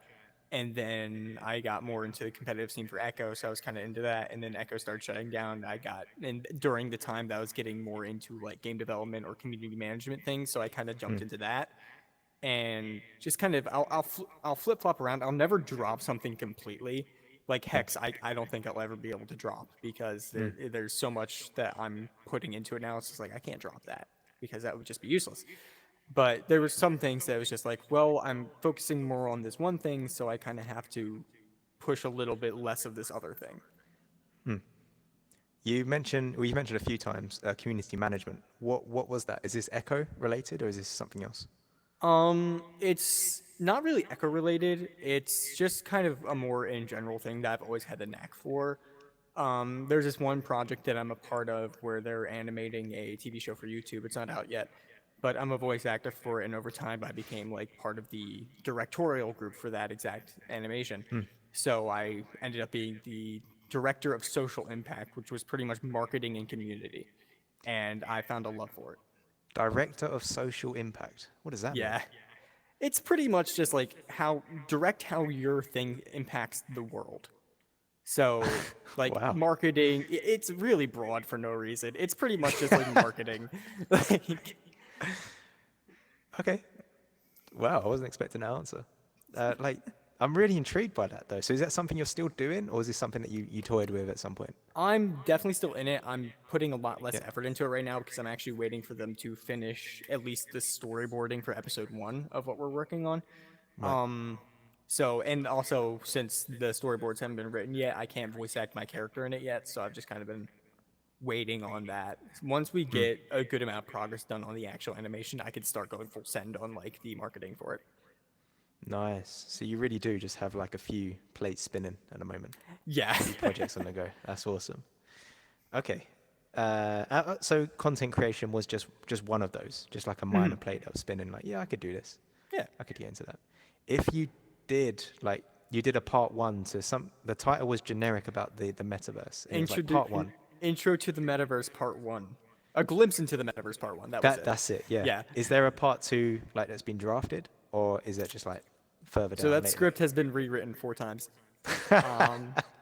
And then I got more into the competitive scene for Echo, so I was kind of into that. And then Echo started shutting down. And during the time that I was getting more into like game development or community management things, so I kind of jumped into that and just kind of I'll flip flop around. I'll never drop something completely. Like Hex, I don't think I'll ever be able to drop because there's so much that I'm putting into it now. It's just like I can't drop that because that would just be useless. But there were some things that was just like, well, I'm focusing more on this one thing, so I kind of have to push a little bit less of this other thing. You mentioned a few times community management. What was that? Is this Echo related or is this something else? It's not really echo related. It's just kind of a more in general thing that I've always had the knack for. There's this one project that I'm a part of where they're animating a TV show for YouTube. It's not out yet, but I'm a voice actor for it, and over time I became like part of the directorial group for that exact animation. So I ended up being the director of social impact, which was pretty much marketing and community, and I found a love for it. Director of Social Impact. What does that mean? Yeah. It's pretty much just like how your thing impacts the world. So, like Wow. marketing, it's really broad for no reason. It's pretty much just like marketing. Like, Okay. Wow, I wasn't expecting that answer. Like, I'm really intrigued by that though. So is that something you're still doing, or is this something that you toyed with at some point? I'm definitely still in it. I'm putting a lot less Yeah. effort into it right now because I'm actually waiting for them to finish at least the storyboarding for episode 1 of what we're working on. Right. Um, so, and also since the storyboards haven't been written yet, I can't voice act my character in it yet. So I've just kind of been waiting on that. Once we get a good amount of progress done on the actual animation, I could start going full send on like the marketing for it. Nice. So you really do just have like a few plates spinning at the moment, Yeah. a few projects on the go. That's awesome. Okay. So content creation was just one of those, just like a minor plate that was spinning. Like, yeah, I could do this. Yeah. I could get into that. If you did like you did a part one to some, the title was generic about the metaverse. And it was like part one. Intro to the Metaverse Part 1. A glimpse into the Metaverse Part 1. That was it. That's it. Yeah. Yeah. Is there a part two like that's been drafted, or is it just like further So down that later? script has been rewritten 4 times.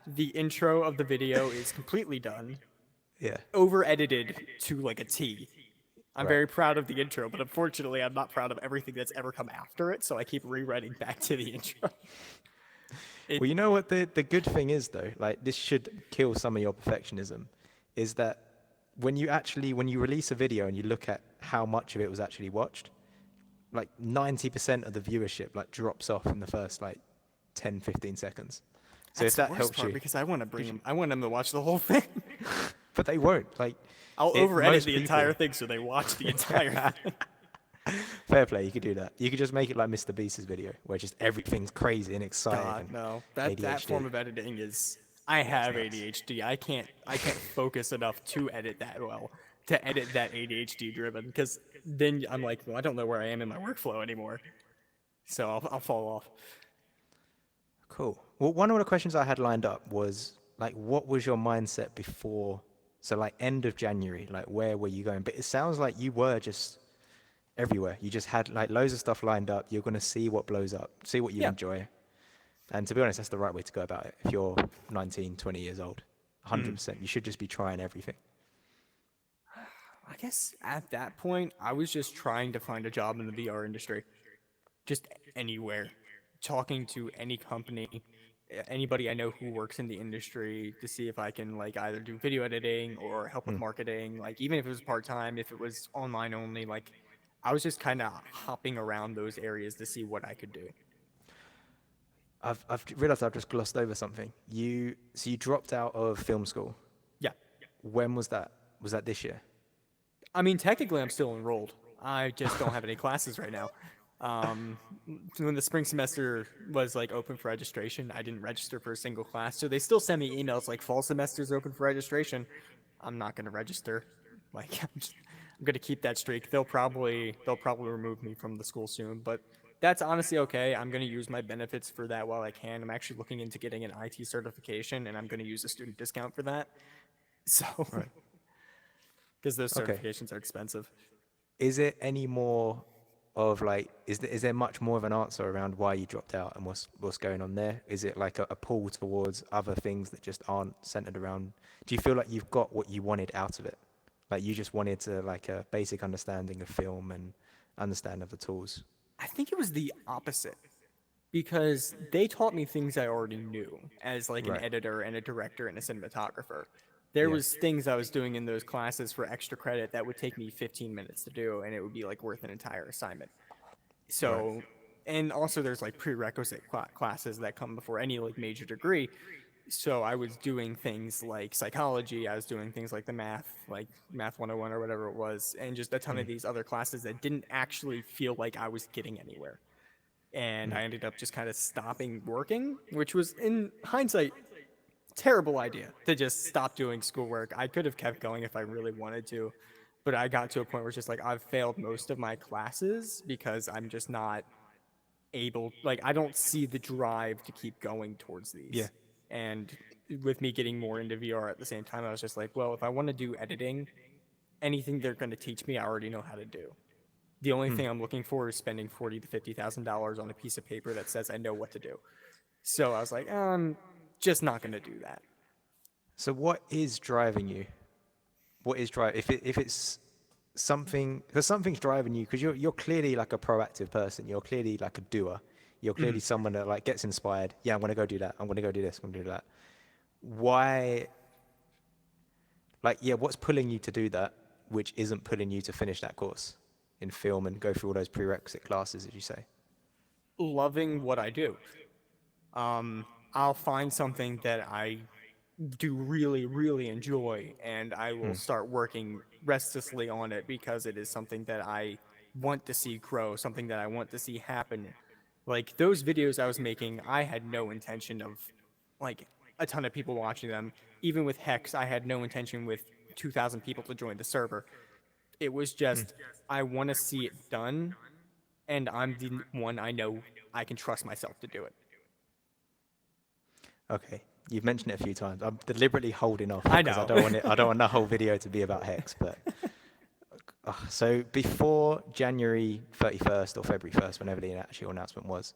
The intro of the video is completely done, Yeah. over edited to like a T. I'm Right. very proud of the intro, but unfortunately, I'm not proud of everything that's ever come after it. So I keep rewriting back to the intro. Well, you know what the good thing is though, like this should kill some of your perfectionism, is that when you release a video and you look at how much of it was actually watched, like 90% of the viewership like drops off in the first like 10, 15 seconds. So That's if the that worst helps part you, because I want to bring them. I want them to watch the whole thing. but they won't. Like I'll over edit most the people, entire thing so they watch the entire thing. fair play, you could do that. You could just make it like Mr. Beast's video, where just everything's crazy and exciting. God, And no. That ADHD. form of editing is. I have ADHD. I can't focus enough to edit that well. To edit that ADHD driven, because then I'm like, well, I don't know where I am in my workflow anymore. So I'll fall off. Cool. Well, one of the questions I had lined up was like, what was your mindset before? So like end of January, like where were you going? But it sounds like you were just everywhere. You just had like loads of stuff lined up. You're going to see what blows up, see what you Yeah. enjoy. And to be honest, that's the right way to go about it. If you're 19, 20 years old, 100%, you should just be trying everything. I guess at that point, I was just trying to find a job in the VR industry, just anywhere, talking to any company, anybody I know who works in the industry to see if I can like either do video editing or help with marketing, like even if it was part time, if it was online only, like I was just kind of hopping around those areas to see what I could do. I've realized I've just glossed over something. So you dropped out of film school. Yeah. When was that? Was that this year? I mean, technically, I'm still enrolled. I just don't have any classes right now. Um, when the spring semester was like open for registration, I didn't register for a single class. So they still send me emails like fall semester's open for registration. I'm not going to register. Like I'm going to keep that streak. They'll probably remove me from the school soon, but that's honestly okay. I'm going to use my benefits for that while I can. I'm actually looking into getting an IT certification, and I'm going to use a student discount for that. So, Right. because those Okay. certifications are expensive. Is it any more of like, is there much more of an answer around why you dropped out and what's going on there? Is it like a pull towards other things that just aren't centered around? Do you feel like you've got what you wanted out of it? Like you just wanted to like a basic understanding of film and understanding of the tools. I think it was the opposite because they taught me things I already knew as like an Right. editor and a director and a cinematographer. There Yeah. was things I was doing in those classes for extra credit that would take me 15 minutes to do, and it would be like worth an entire assignment. Right. So, and also there's like prerequisite classes that come before any like major degree. So I was doing things like psychology, I was doing things like the math, like math 101 or whatever it was, and just a ton of Mm. these other classes that didn't actually feel like I was getting anywhere. And Mm. I ended up just kind of stopping working, which was in hindsight terrible idea to just stop doing schoolwork. I could have kept going if I really wanted to, but I got to a point where it's just like I've failed most of my classes because I'm just not able, like I don't see the drive to keep going towards Yeah. these. And with me getting more into VR at the same time, I was just like, well, if I want to do editing, anything they're going to teach me, I already know how to do. The only Mm. thing I'm looking for is spending $40,000 to $50,000 on a piece of paper that says I know what to do. So I was like, I'm just not going to do that. So what is driving you? What is drive if it's something, because something's driving you, because you're clearly like a proactive person. You're clearly like a doer. You're clearly Mhm. someone that like gets inspired. Yeah, I'm gonna go do that. I'm gonna go do this. I'm gonna do that. Why? Like, yeah, what's pulling you to do that, which isn't pulling you to finish that course in film and go through all those prerequisite classes, as you say? Loving what I do. Um, I'll find something that I do really, really enjoy, and I will Hmm. start working restlessly on it because it is something that I want to see grow, something that I want to see happen. Like those videos I was making, I had no intention of like a ton of people watching them. Even with Hex, I had no intention with 2,000 people to join the server. It was Hmm. just, I want to see it done, and I'm the one I know I can trust myself to do it. Okay, you've mentioned it a few times. I'm deliberately holding off I because I know. don't want it. I don't want the whole video to be about Hex. But so before January 31st or February 1st, whenever the actual announcement was,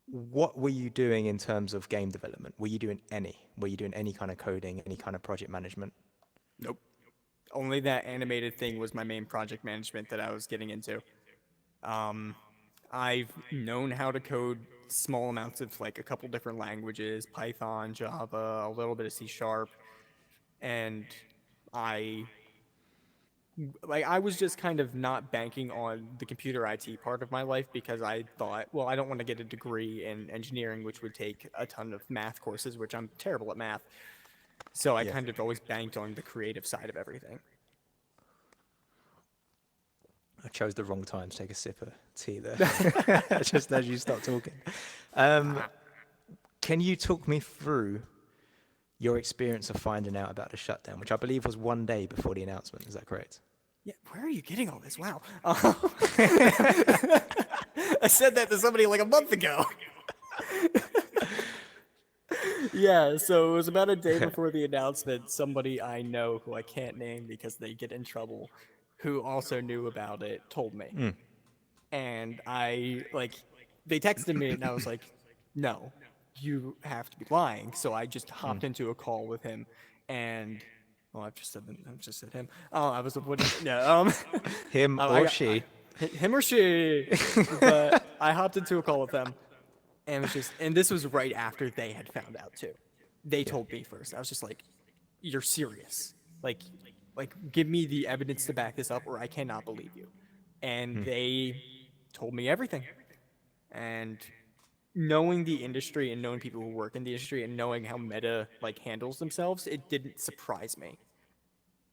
what were you doing in terms of game development? Were you doing any? Were you doing any kind of coding, any kind of project management? Nope. Only that animated thing was my main project management that I was getting into. Um, I've known how to code small amounts of like a couple different languages, Python, Java, a little bit of C sharp, and I I was just kind of not banking on the computer IT part of my life because I thought, well, I don't want to get a degree in engineering, which would take a ton of math courses, which I'm terrible at math. So I Yeah. kind of always banked on the creative side of everything. I chose the wrong time to take a sip of tea there, just as you start talking. Um, can you talk me through your experience of finding out about the shutdown, which I believe was one day before the announcement? Is that correct? Yeah, where are you getting all this? Wow. I said that to somebody like a month ago. Yeah, so it was about a day before the announcement. Somebody I know who I can't name because they get in trouble, who also knew about it, told me. Mm. And I, like, they texted me and I was like, no, you have to be lying. So I just Mm. hopped into a call with him and, well, I've just said him. Oh, I was avoiding, no, Him I or got, she? him or she, but I hopped into a call with them and it was just, and this was right after they had found out too. They Yeah. told me first. I was just like, "You're serious? Like, give me the evidence to back this up, or I cannot believe you." And Mm. they told me everything. And knowing the industry and knowing people who work in the industry and knowing how Meta like handles themselves, it didn't surprise me.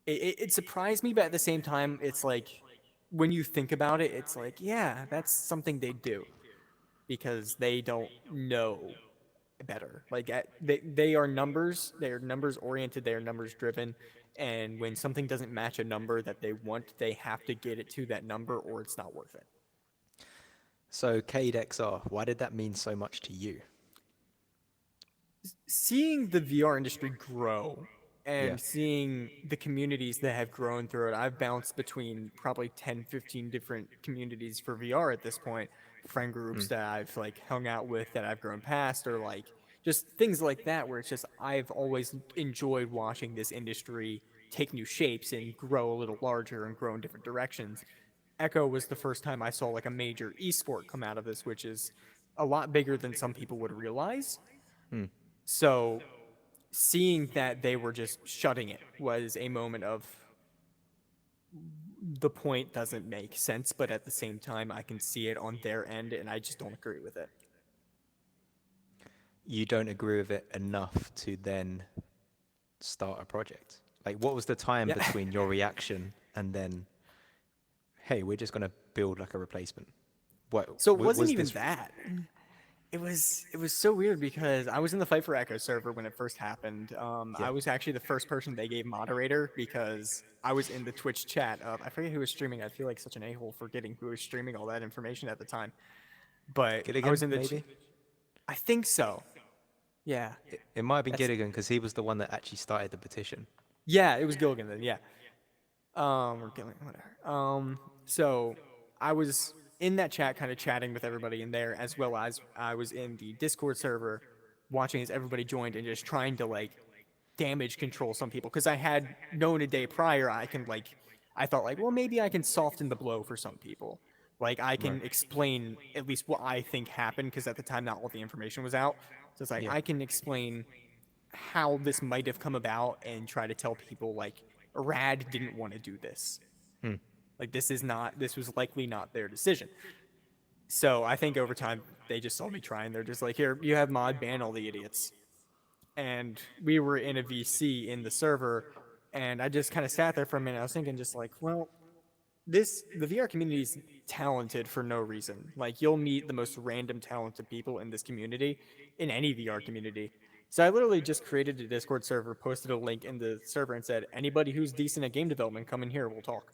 It surprised me, but at the same time, it's like when you think about it, it's like, yeah, that's something they do because they don't know better. Like they are numbers. They are numbers oriented. They are numbers driven. And when something doesn't match a number that they want, they have to get it to that number, or it's not worth it. So CadeXR, why did that mean so much to you? Seeing the VR industry grow Yeah. and seeing the communities that have grown through it, I've bounced between probably 10, 15 different communities for VR at this point. Friend groups Mm. that I've like hung out with that I've grown past, or like just things like that, where it's just I've always enjoyed watching this industry take new shapes and grow a little larger and grow in different directions. Echo was the first time I saw like a major esport come out of this, which is a lot bigger than some people would realize. Mm. So seeing that they were just shutting it was a moment of the point doesn't make sense, but at the same time, I can see it on their end, and I just don't agree with it. You don't agree with it enough to then start a project. Like, what was the time Yeah. between your reaction and then, hey, we're just gonna build like a replacement? What So it wasn't was even this? that. It was so weird because I was in the Fight for Echo server when it first happened. Yeah, I was actually the first person they gave moderator because I was in the Twitch chat of I forget who was streaming. I feel like such an a-hole forgetting who was streaming all that information at the time. But I was Gilligan in the maybe. I think so. Yeah. It might have been That's Gilligan because he was the one that actually started the petition. yeah, it was Gilligan then, yeah. Or Gilligan, whatever. So I was in that chat kind of chatting with everybody in there as well as I was in the Discord server watching as everybody joined and just trying to like damage control some people because I had known a day prior I thought like well maybe I can soften the blow for some people like I Right. can explain at least what I think happened because at the time not all the information was out so it's like Yeah. I can explain how this might have come about and try to tell people like Rad didn't want to do this Hmm. like this was likely not their decision so I think over time they just saw me trying they're just like here you have mod ban all the idiots and we were in a VC in the server, and I just kind of sat there for a minute. I was thinking, just like, well, the VR community is talented for no reason. Like, you'll meet the most random talented people in this community, in any VR community. So I literally just created a Discord server, posted a link in the server, and said, anybody who's decent at game development, come in here, we'll talk.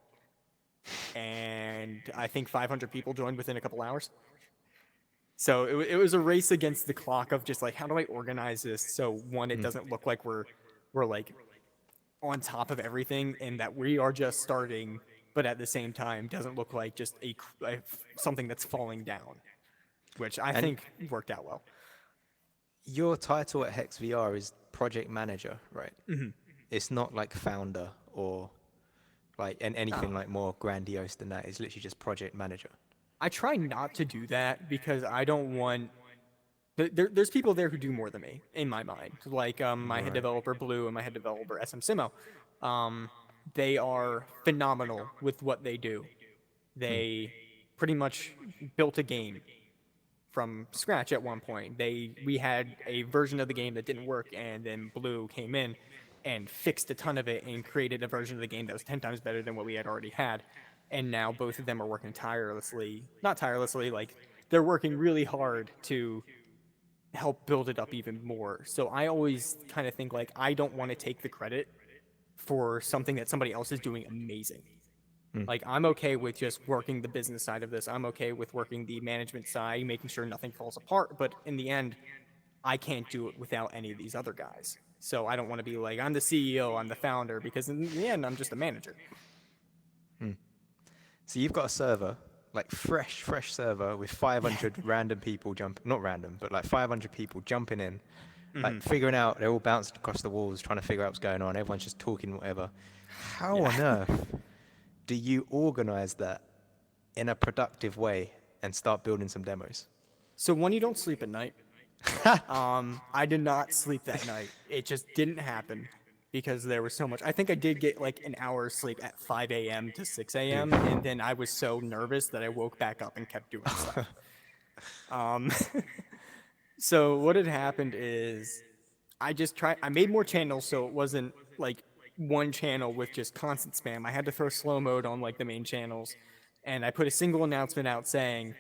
And I think 500 people joined within a couple hours. So it was a race against the clock of just like how do I organize this so one it Hmm. doesn't look like we're like on top of everything and that we are just starting but at the same time doesn't look like just a something that's falling down which I And think worked out well. your title at HexVR is project manager, right? Mm-hmm. It's not like founder or like anything Oh. like more grandiose than that. It's literally just project manager. I try not to do that because I don't want there's people there who do more than me in my mind. Like my head Right. developer Blue and my head developer SM Simo. Um, they are phenomenal with what they do. Hmm. They pretty much built a game from scratch at one point. We had a version of the game that didn't work, and then Blue came in and fixed a ton of it and created a version of the game that was 10 times better than what we had already had. And now both of them are working tirelessly, not tirelessly, like they're working really hard to help build it up even more. So I always kind of think like I don't want to take the credit for something that somebody else is doing amazing. Hmm. Like I'm okay with just working the business side of this. I'm okay with working the management side, making sure nothing falls apart, but in the end, I can't do it without any of these other guys. So I don't want to be like I'm the CEO, I'm the founder because in the end I'm just a manager. Hmm. So you've got a server, like fresh server with 500 random people not random, but like 500 people jumping in, like figuring out, they're all bouncing across the walls, trying to figure out what's going on. Everyone's just talking, whatever. How Yeah. on earth do you organize that in a productive way and start building some demos? So one, you don't sleep at night. I did not sleep that night. It just didn't happen because there was so much. I think I did get like an hour's sleep at 5 a.m. to 6 a.m. Oof. and then I was so nervous that I woke back up and kept doing stuff. Um, so what had happened is I made more channels so it wasn't like one channel with just constant spam. I had to throw slow mode on like the main channels and I put a single announcement out saying,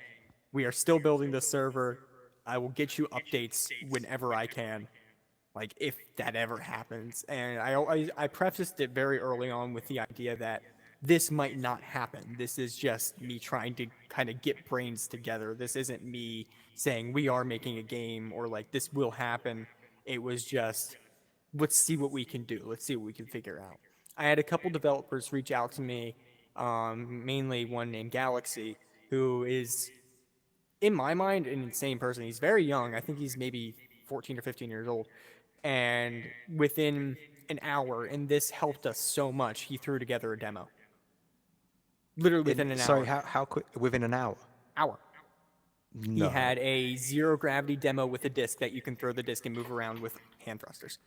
we are still building this server. I will get you updates whenever I can, like if that ever happens. And I prefaced it very early on with the idea that this might not happen. This is just me trying to kind of get brains together. This isn't me saying we are making a game or like this will happen. It was just let's see what we can do. Let's see what we can figure out. I had a couple developers reach out to me, mainly one named Galaxy, who is in my mind an insane person. He's very young. I think he's maybe 14 or 15 years old. And within an hour, and this helped us so much, he threw together a demo. Literally within an Sorry, hour. how quick? Within an hour? Hour. He No. had a zero gravity demo with a disc that you can throw the disc and move around with hand thrusters.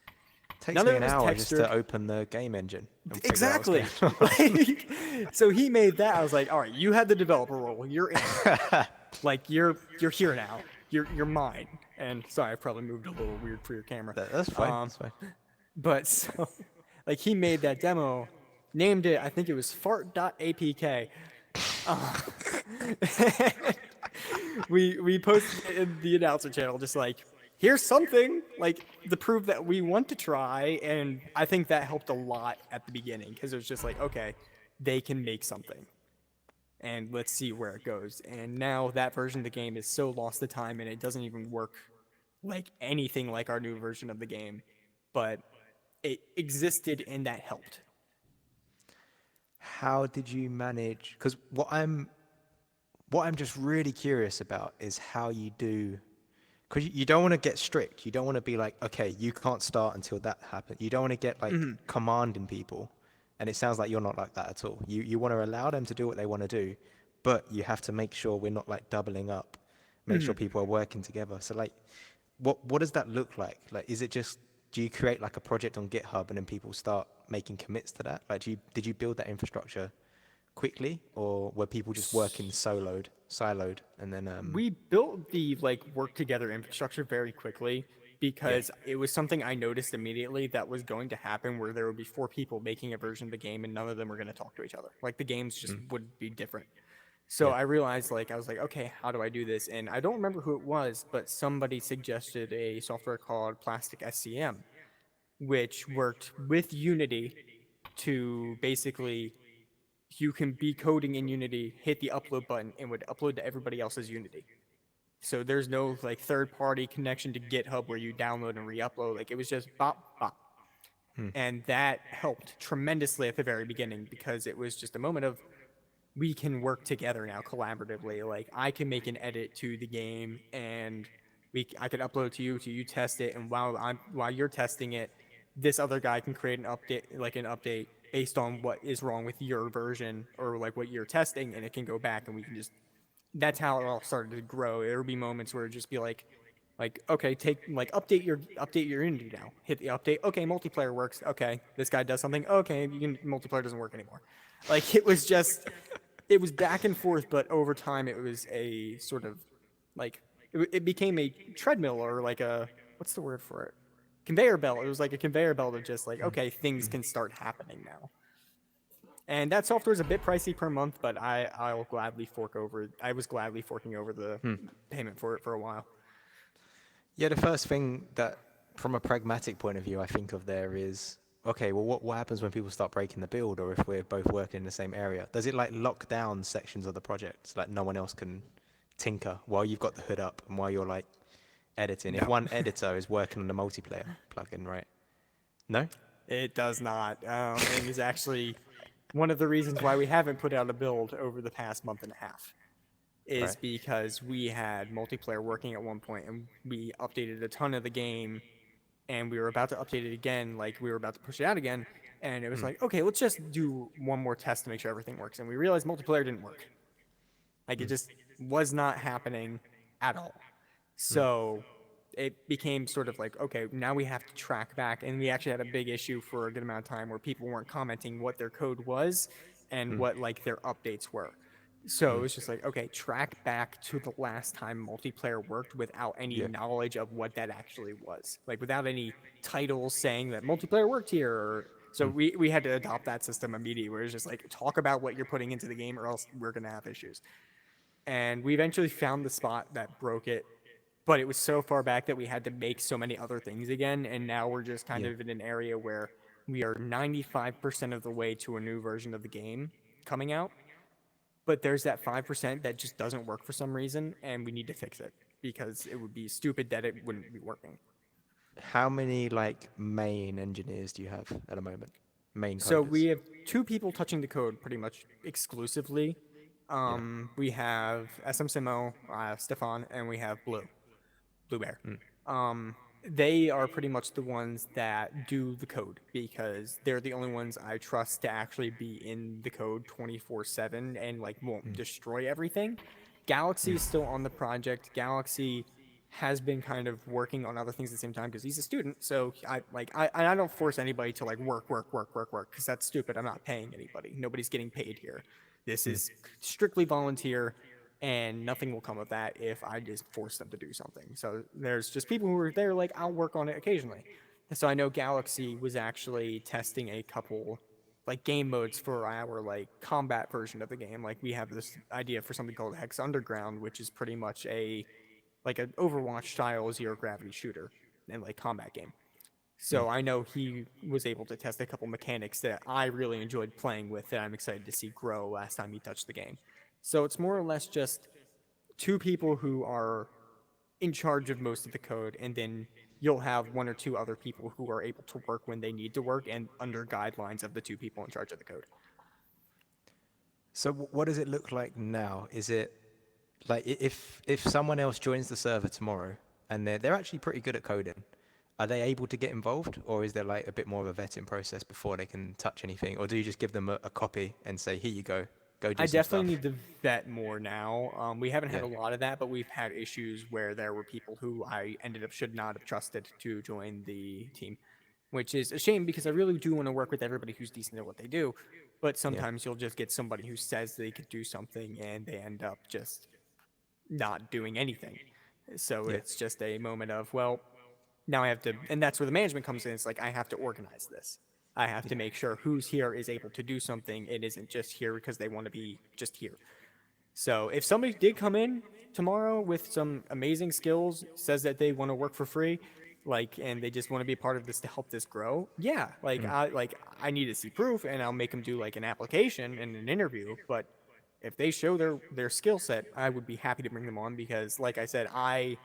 Takes None me of an it was hour just textured. to open the game engine and figure Exactly. out what's going Like, so he made that. I was like, all right, you had the developer role. You're in. on. Like you're here now. You're mine. And sorry, I probably moved a little weird for your camera. That's fine. That's fine. But so, like he made that demo, named it. I think it was fart.apk. Uh, we posted it in the announcer channel, just like here's something like to prove that we want to try, and I think that helped a lot at the beginning because it was just like okay, they can make something, and let's see where it goes. And now that version of the game is so lost to time, and it doesn't even work like anything like our new version of the game, but it existed and that helped. How did you manage? Because what I'm just really curious about is how you do. Because you don't want to get strict. You don't want to be like, okay, you can't start until that happens. You don't want to get like commanding people. And it sounds like you're not like that at all. You want to allow them to do what they want to do, but you have to make sure we're not like doubling up. Make sure people are working together. So like, what does that look like? Like, is it just, do you create like a project on GitHub and then people start making commits to that? Like, did you build that infrastructure quickly, or were people just working siloed, and then We built the like work together infrastructure very quickly because it was something I noticed immediately that was going to happen where there would be 4 people making a version of the game and none of them were going to talk to each other. Like the games just would be different. So yeah, I realized like I was like, okay, how do I do this? And I don't remember who it was, but somebody suggested a software called Plastic SCM, which worked with Unity to basically you can be coding in Unity, hit the upload button, and would upload to everybody else's Unity. So there's no like third-party connection to GitHub where you download and re-upload. Like it was just bop bop, and that helped tremendously at the very beginning because it was just a moment of we can work together now collaboratively. Like I can make an edit to the game and I could upload to you test it, and while you're testing it, this other guy can create an update based on what is wrong with your version or like what you're testing, and it can go back and we can just that's how it all started to grow. There would be moments where it'd just be like okay, take like update your Unity now. Hit the update. Okay, multiplayer works. Okay, this guy does something. Okay, multiplayer doesn't work anymore. Like it was back and forth, but over time it was a sort of like it became a treadmill or like a what's the word for it? Conveyor belt. It was like a conveyor belt of just like okay, things can start happening now. And that software is a bit pricey per month, but I'll gladly fork over. I was gladly forking over the payment for it for a while. yeah. The first thing that, from a pragmatic point of view, I think of there is, okay, well, what happens when people start breaking the build, or if we're both working in the same area? Does it like lock down sections of the project so like no one else can tinker while you've got the hood up and while you're like editing? If No, one editor is working on the multiplayer plugin, right? No? it does not. It is actually one of the reasons why we haven't put out a build over the past month and a half. Is Right. because we had multiplayer working at one point and we updated a ton of the game and we were about to update it again, like we were about to push it out again, and it was like, okay, let's just do one more test to make sure everything works. And we realized multiplayer didn't work. Like it just was not happening at all. So it became sort of like, okay, now we have to track back. And we actually had a big issue for a good amount of time where people weren't commenting what their code was and what like their updates were. So it was just like, okay, track back to the last time multiplayer worked without any Yeah. knowledge of what that actually was. Like without any titles saying that multiplayer worked here. So we had to adopt that system immediately where it's just like, talk about what you're putting into the game or else we're going to have issues. And we eventually found the spot that broke it, but it was so far back that we had to make so many other things again. And now we're just kind Yeah. of in an area where we are 95% of the way to a new version of the game coming out. But there's that 5% that just doesn't work for some reason, and we need to fix it because it would be stupid that it wouldn't be working. How many like main engineers do you have at the moment? Main So we coders. have 2 people touching the code pretty much exclusively. Yeah. We have SMSimo, Stefan, and we have Blue Bear. They are pretty much the ones that do the code because they're the only ones I trust to actually be in the code 24/7 and like won't destroy everything. Galaxy is still on the project. Galaxy has been kind of working on other things at the same time because he's a student. So I don't force anybody to like work because that's stupid. I'm not paying anybody. Nobody's getting paid here. This Mm. is strictly volunteer, and nothing will come of that if I just force them to do something. So there's just people who are there like I'll work on it occasionally. So I know Galaxy was actually testing a couple like game modes for our like combat version of the game. Like we have this idea for something called Hex Underground, which is pretty much a like an Overwatch style zero gravity shooter and like combat game. Mm. So I know he was able to test a couple mechanics that I really enjoyed playing with that I'm excited to see grow last time he touched the game. So it's more or less just two people who are in charge of most of the code, and then you'll have one or two other people who are able to work when they need to work and under guidelines of the two people in charge of the code. So what does it look like now? Is it like if someone else joins the server tomorrow and they're actually pretty good at coding, are they able to get involved, or is there like a bit more of a vetting process before they can touch anything, or do you just give them a copy and say, here you go do I some definitely stuff? need to vet more now. We haven't had Yeah, a lot of that, but we've had issues where there were people who I ended up should not have trusted to join the team, which is a shame because I really do want to work with everybody who's decent at what they do. But yeah, sometimes you'll just get somebody who says they could do something and they end up just not doing anything. So yeah, it's just a moment of, well, now I have to, and that's where the management comes in. It's like, I have to organize this. I have yeah. to make sure who's here is able to do something. It isn't just here because they want to be just here. So if somebody did come in tomorrow with some amazing skills, says that they want to work for free, like, and they just want to be a part of this to help this grow, yeah, Mm. like I need to see proof, and I'll make them do like an application and an interview. But if they show their skill set, I would be happy to bring them on because, like I said, I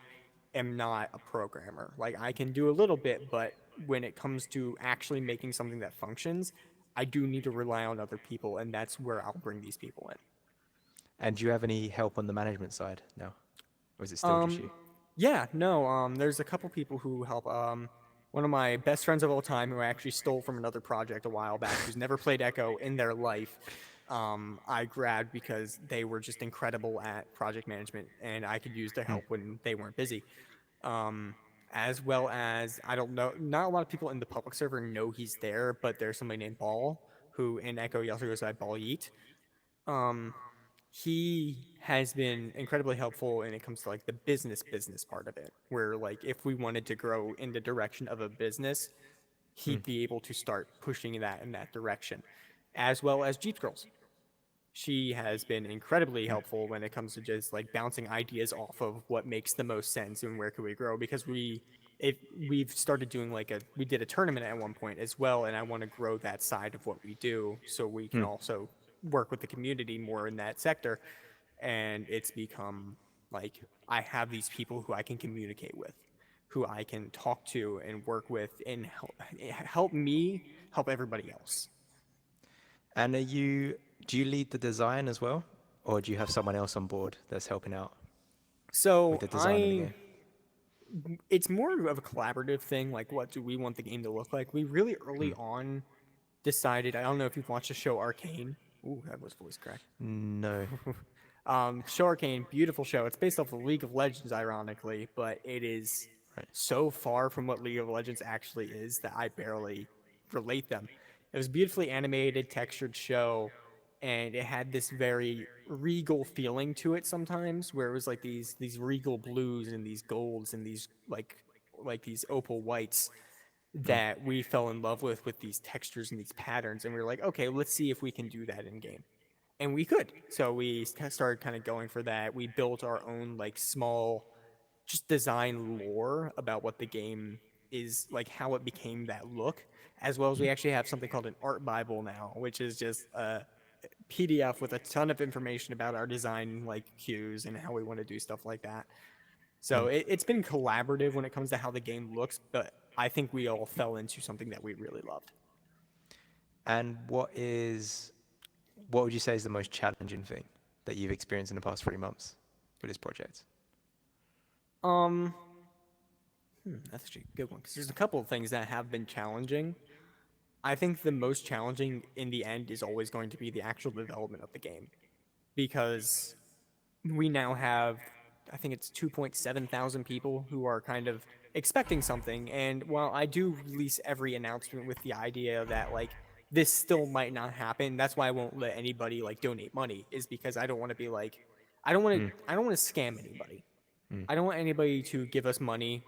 am not a programmer. Like I can do a little bit, but when it comes to actually making something that functions, I do need to rely on other people, and that's where I'll bring these people in. And do you have any help on the management side now, or is it still just Um, you? yeah, no, there's a couple people who help. One of my best friends of all time, who I actually stole from another project a while back, who's never played Echo in their life, I grabbed because they were just incredible at project management, and I could use their Mm. help when they weren't busy. Um, as well as I don't know, not a lot of people in the public server know he's there, but there's somebody named Ball who in Echo he also goes by Ball Yeet. Um, he has been incredibly helpful when it comes to like the business part of it, where like if we wanted to grow in the direction of a business, Mm. he'd be able to start pushing that in that direction, as well as Jeep Girls. She has been incredibly Mm. helpful when it comes to just like bouncing ideas off of what makes the most sense and where can we grow, because if we've started doing like we did a tournament at one point as well, and I want to grow that side of what we do so we can Mm. also work with the community more in that sector. And it's become like I have these people who I can communicate with, who I can talk to and work with and help me help everybody else. And do you lead the design as well, or do you have someone else on board that's helping out with So the design of the I game? it's more of a collaborative thing. Like, what do we want the game to look like? We really early Mm. on decided. I don't know if you've watched the show Arcane. Ooh, that was voice crack. No. Show Arcane, beautiful show. It's based off of League of Legends, ironically, but it is Right. so far from what League of Legends actually is that I barely relate them. It was a beautifully animated, textured show, and it had this very regal feeling to it sometimes, where it was like these regal blues and these golds and these like these opal whites Mm. that we fell in love with these textures and these patterns, and we were like, okay, let's see if we can do that in game, and we could. So we started kind of going for that. We built our own like small just design lore about what the game is like, how it became that look, as well as we Mm. actually have something called an art bible now, which is just a PDF with a ton of information about our design like cues and how we want to do stuff like that. So Mm. it's been collaborative when it comes to how the game looks, but I think we all fell into something that we really loved. And what would you say is the most challenging thing that you've experienced in the past 3 months with this project? Um, that's actually a good one because there's a couple of things that have been challenging. I think the most challenging in the end is always going to be the actual development of the game because we now have I think it's 2.7 thousand people who are kind of expecting something. And while I do release every announcement with the idea that like this still might not happen, that's why I won't let anybody like donate money, is because I don't want to be like, I don't want to scam anybody. I don't want anybody to give us money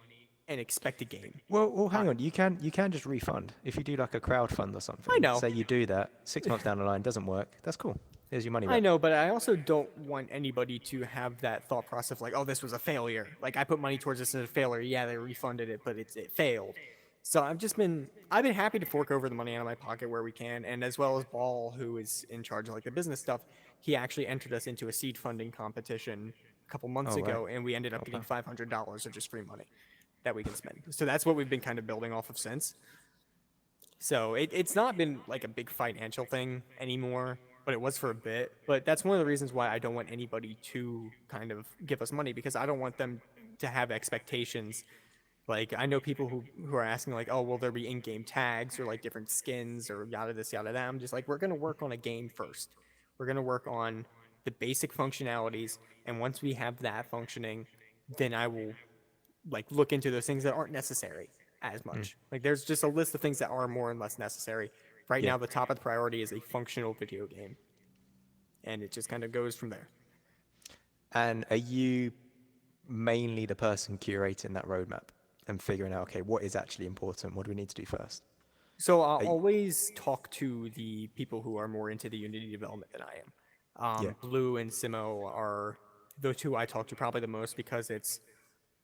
and expect a game. Well, hang on. You can just refund if you do like a crowd fund or I something. know. Say you do that 6 months down the line, doesn't work. That's cool. Here's your money I back. know, but I also don't want anybody to have that thought process of like, oh, this was a failure. Like I put money towards this as a failure. Yeah, they refunded it, but it failed. So I've been happy to fork over the money out of my pocket where we can, and as well as Ball, who is in charge of like the business stuff, he actually entered us into a seed funding competition a couple months Oh, right. ago, and we ended up Oh, getting wow. $500 of just free money that we can spend. So that's what we've been kind of building off of since. So it's not been like a big financial thing anymore, but it was for a bit. But that's one of the reasons why I don't want anybody to kind of give us money, because I don't want them to have expectations. Like I know people who are asking like, oh, will there be in-game tags or like different skins or yada this yada that. I'm just like, we're gonna work on a game first. We're gonna work on the basic functionalities, and once we have that functioning, then I will like look into those things that aren't necessary as much. Like there's just a list of things that are more and less necessary. Right Yeah. now, the top of the priority is a functional video game, and it just kind of goes from there. And are you mainly the person curating that roadmap and figuring out, okay, what is actually important? What do we need to do first? So I'll Are you- always talk to the people who are more into the Unity development than I am. yeah. Blue and Simo are the two I talk to probably the most, because it's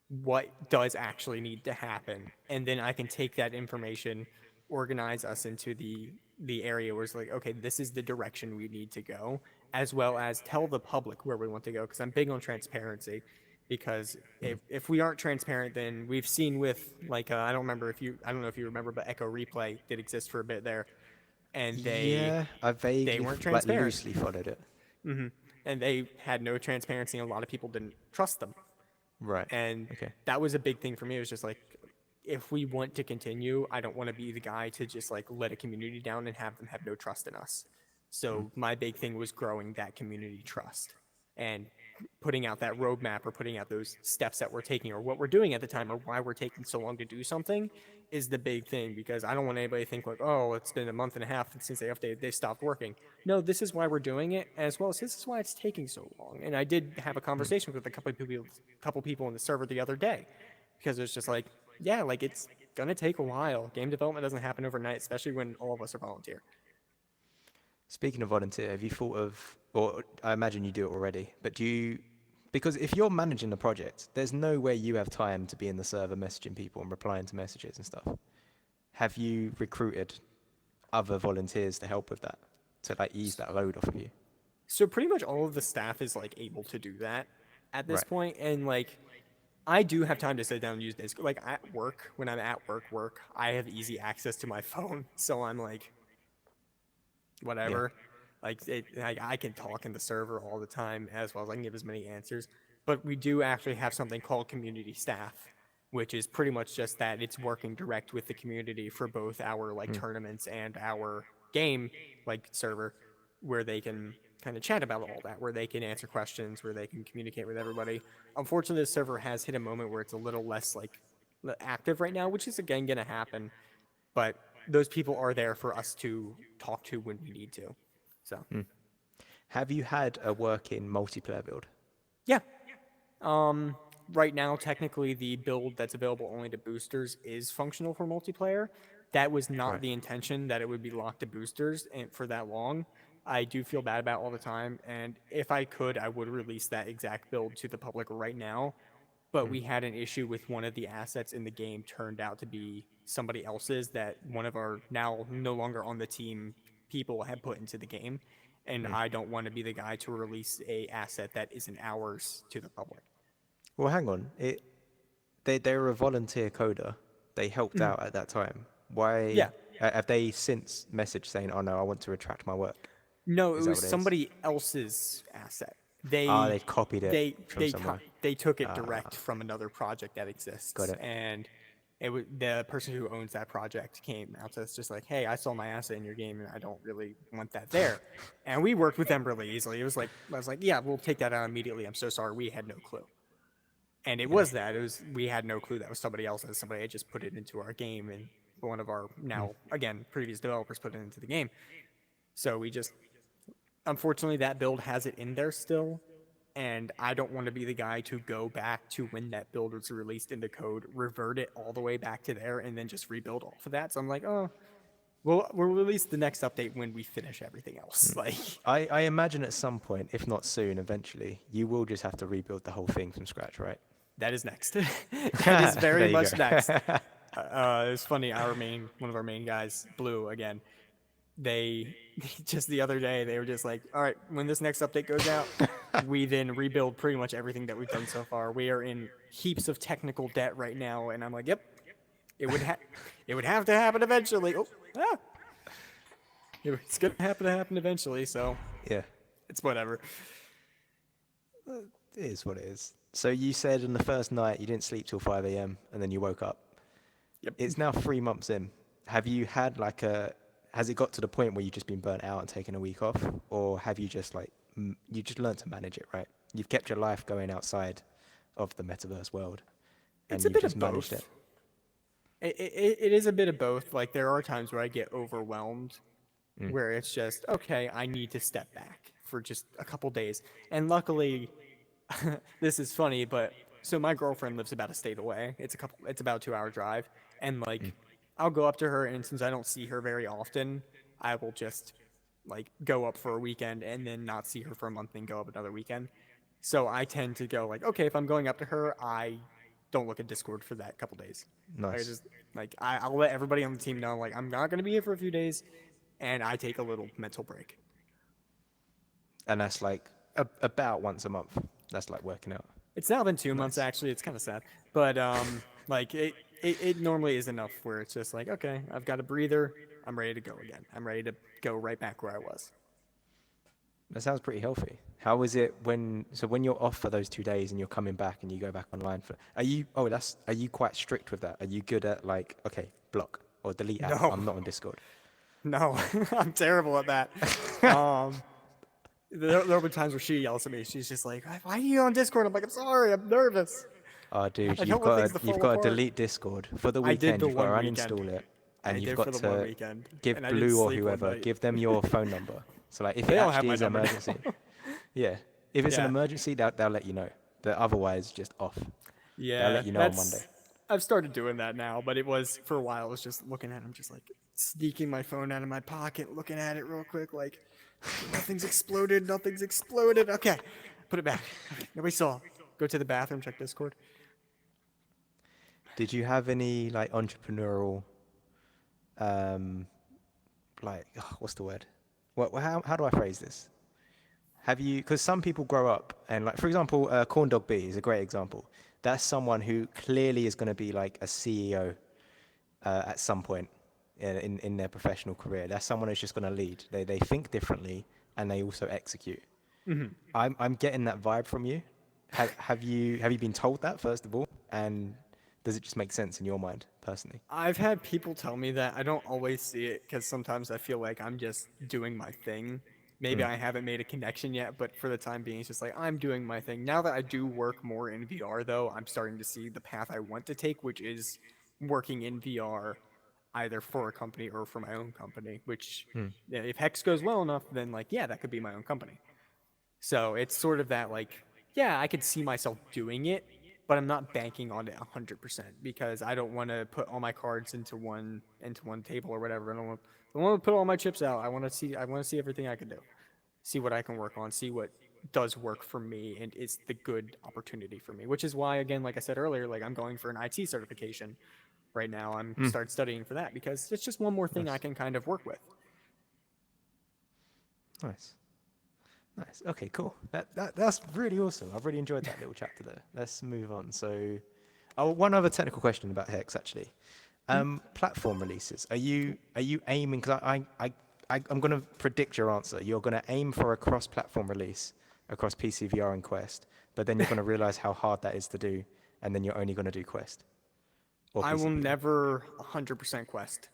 what does actually need to happen, and then I can take that information, organize us into the area where it's like, okay, this is the direction we need to go, as well as tell the public where we want to go, because I'm big on transparency. Because if we aren't transparent, then we've seen with like I don't know if you remember, but Echo Replay did exist for a bit there, and Yeah, I they vaguely, weren't like transparent. loosely followed it. And they had no transparency, and a lot of people didn't trust them. Right. And Okay. that was a big thing for me. It was just like, if we want to continue, I don't want to be the guy to just like let a community down and have them have no trust in us. So my big thing was growing that community trust, and putting out that roadmap, or putting out those steps that we're taking, or what we're doing at the time, or why we're taking so long to do something, is the big thing. Because I don't want anybody to think like, oh, it's been a month and a half since they updated, they stopped working. No, this is why we're doing it, as well as this is why it's taking so long. And I did have a conversation with a couple people in the server the other day, because it's just like, yeah, like it's gonna take a while. Game development doesn't happen overnight, especially when all of us are volunteer. Speaking of volunteer, have you thought of, or I imagine you do it already, but because if you're managing the project, there's no way you have time to be in the server messaging people and replying to messages and stuff. Have you recruited other volunteers to help with that, to like ease that load off of you? So pretty much all of the staff is like able to do that at this Right. point, and like I do have time to sit down and use Discord. Like at work, when I'm at work, I have easy access to my phone, so I'm like, Yeah. whatever. I can talk in the server all the time, as well as I can give as many answers. But we do actually have something called community staff, which is pretty much just that. It's working direct with the community for both our like tournaments and our game like server, where they can kind of chat about all that, where they can answer questions, where they can communicate with everybody. Unfortunately, the server has hit a moment where it's a little less like active right now, which is again going to happen. But those people are there for us to talk to when we need to. So Have you had a working multiplayer build? yeah. Right now, technically, the build that's available only to boosters is functional for multiplayer. That was not Right. the intention, that it would be locked to boosters and for that long. I do feel bad about it all the time, and if I could, I would release that exact build to the public right now. But we had an issue with one of the assets in the game turned out to be somebody else's, that one of our now no longer on the team people had put into the game, and I don't want to be the guy to release a asset that isn't ours to the public. Well, hang on. They were a volunteer coder. They helped out at that time. Why Yeah. have they since messaged saying, "Oh no, I want to retract my work"? No, it Is that was what it is? somebody else's asset. Ah, they copied it from somewhere. They took it direct from another project that Got exists, it. and it was the person who owns that project came out to us just like, hey, I saw my asset in your game, and I don't really want that there. And we worked with them really easily. It was like, I was like, yeah, we'll take that out immediately. I'm so sorry, we had no clue. And it was that. It was we had no clue that was somebody else's. Somebody had just put it into our game, and one of our now again previous developers put it into the game. So we just unfortunately that build has it in there still, and I don't want to be the guy to go back to when that build was released into code, revert it all the way back to there, and then just rebuild off of that. So I'm like, oh, we'll release the next update when we finish everything else. Like I imagine at some point, if not soon, eventually, you will just have to rebuild the whole thing from scratch, right? that is next. That is There very you much go. next. It's funny. One of our main guys, Blue, again. They just the other day they were just like, all right, when this next update goes out, we then rebuild pretty much everything that we've done so far. We are in heaps of technical debt right now, and I'm like, yep, it would have to happen eventually. Oh, it's gonna happen eventually. So Yeah, it's whatever. it is what it is. So you said on the first night you didn't sleep till 5 a.m. and then you woke up. Yep. It's now 3 months in. Have you had like has it got to the point where you've just been burnt out and taken a week off, or have you just like you just learned to manage it, right? You've kept your life going outside of the metaverse world, and It's a you've bit just of managed both. it. It is a bit of both. Like there are times where I get overwhelmed, where it's just okay. I need to step back for just a couple days, and luckily, this is funny, but so my girlfriend lives about a state away. It's about a 2 hour drive, and like I'll go up to her, and since I don't see her very often, I will just like go up for a weekend and then not see her for a month and go up another weekend. So I tend to go like, okay, if I'm going up to her, I don't look at Discord for that couple days. I Nice. just like I'll let everybody on the team know like I'm not gonna be here for a few days, and I take a little mental break. And that's like about once a month. That's like working out. It's now been 2 months Nice. actually. It's kind of sad, but like it normally is enough where it's just like okay, I've got a breather. I'm ready to go again. I'm ready to go right back where I was. That sounds pretty healthy. How is it when you're off for those 2 days and you're coming back and you go back online are you quite strict with that? Are you good at like, okay, block or delete app? No. I'm not on Discord. No, I'm terrible at that. There'll be times where she yells at me. She's just like, "Why are you on Discord?" I'm like, "I'm sorry, I'm nervous." Oh, dude, I don't want things to you've fall got to apart. delete Discord for the I did weekend. the You've got to one weekend. uninstall it, and I you've did got for the one to weekend, give and I didn't Blue or sleep one whoever, night. give them your phone number. So like, if They it all have actually my is an number now. emergency, yeah, if it's an Yeah. emergency, they'll let you know. But otherwise, just off. They'll Yeah, let you know on Monday. I've started doing that now, but it was for a while. I was just looking at them, just like sneaking my phone out of my pocket, looking at it real quick, like nothing's exploded, nothing's exploded. Okay, put it back. Nobody saw. Go to the bathroom, check Discord. Did you have any like entrepreneurial, like what's the word? How do I phrase this? Have you? Because some people grow up and like, for example, Corn Dog B is a great example. That's someone who clearly is going to be like a CEO at some point in their professional career. That's someone who's just going to lead. They think differently and they also execute. I'm getting that vibe from you. Have you been told that first of all? And does it just make sense in your mind personally? I've had people tell me that. I don't always see it because sometimes I feel like I'm just doing my thing. Maybe I haven't made a connection yet, but for the time being, it's just like I'm doing my thing. Now that I do work more in VR, though, I'm starting to see the path I want to take, which is working in VR either for a company or for my own company, which yeah, if Hex goes well enough, then like, yeah, that could be my own company. So it's sort of that like, yeah, I could see myself doing it, but I'm not banking on it 100% because I don't want to put all my cards into one table or whatever. I don't want to put all my chips out. I want to see everything I can do, see what I can work on, see what does work for me and is the good opportunity for me. Which is why, again, like I said earlier, like I'm going for an IT certification right now. I'm start studying for that because it's just one more thing I can kind of work with. Nice. Okay, cool. That's really awesome. I've really enjoyed that little chapter there. Let's move on. So, one other technical question about Hex actually. Platform releases. Are you aiming? Because I'm going to predict your answer. You're going to aim for a cross-platform release across PC, VR, and Quest, but then you're going to realize how hard that is to do, and then you're only going to do Quest. Or I will PCVR. never 100% Quest.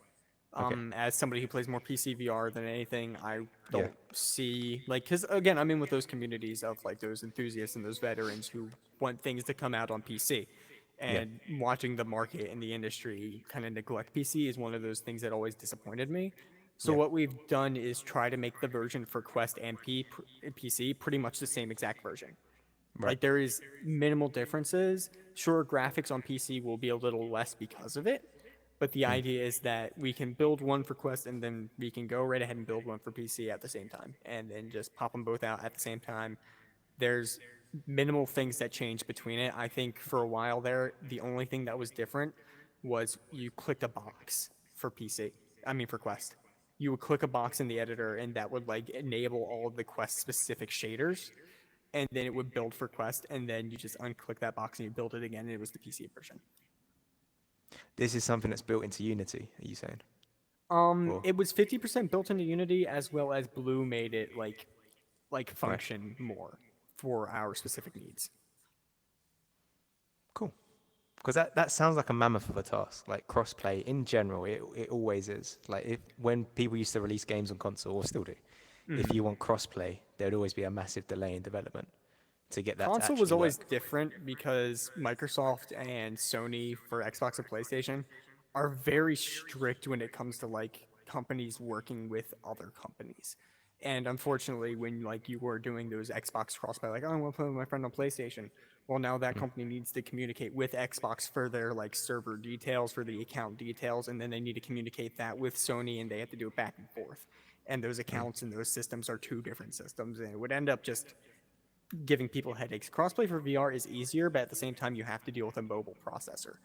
Okay. As somebody who plays more PC VR than anything, I Yeah. don't see like because again, I'm in with those communities of like those enthusiasts and those veterans who want things to come out on PC. Yeah. And watching the market and the industry kind of neglect PC is one of those things that always disappointed me. So Yeah. what we've done is try to make the version for Quest and PC pretty much the same exact version. Right. Like there is minimal differences. Sure, graphics on PC will be a little less because of it, but the Mm. idea is that we can build one for Quest and then we can go right ahead and build one for PC at the same time, and then just pop them both out at the same time. There's minimal things that change between it. I think for a while there, the only thing that was different was you clicked a box for PC. I mean for Quest. You would click a box in the editor and that would like enable all of the Quest specific shaders, and then it would build for Quest, and then you just unclick that box and you build it again, and it was the PC version. This is something that's built into Unity, are you saying? Or It was 50% built into Unity, as well as Blue made it like right. function more for our specific needs. Cool. Because that sounds like a mammoth of a task. Like crossplay in general, it always is. Like if when people used to release games on console, or still do, if you want crossplay, there'd always be a massive delay in development to get that to Console was actually always work. different because Microsoft and Sony for Xbox and PlayStation are very strict when it comes to like companies working with other companies. And unfortunately, when like you were doing those Xbox crossplay, like, oh, I want to play with my friend on PlayStation. Well, now that Mm. company needs to communicate with Xbox for their like server details, for the account details, and then they need to communicate that with Sony, and they have to do it back and forth. And those Mm. accounts and those systems are two different systems, and it would end up just giving people headaches. Crossplay for VR is easier, but at the same time, you have to deal with a mobile processor,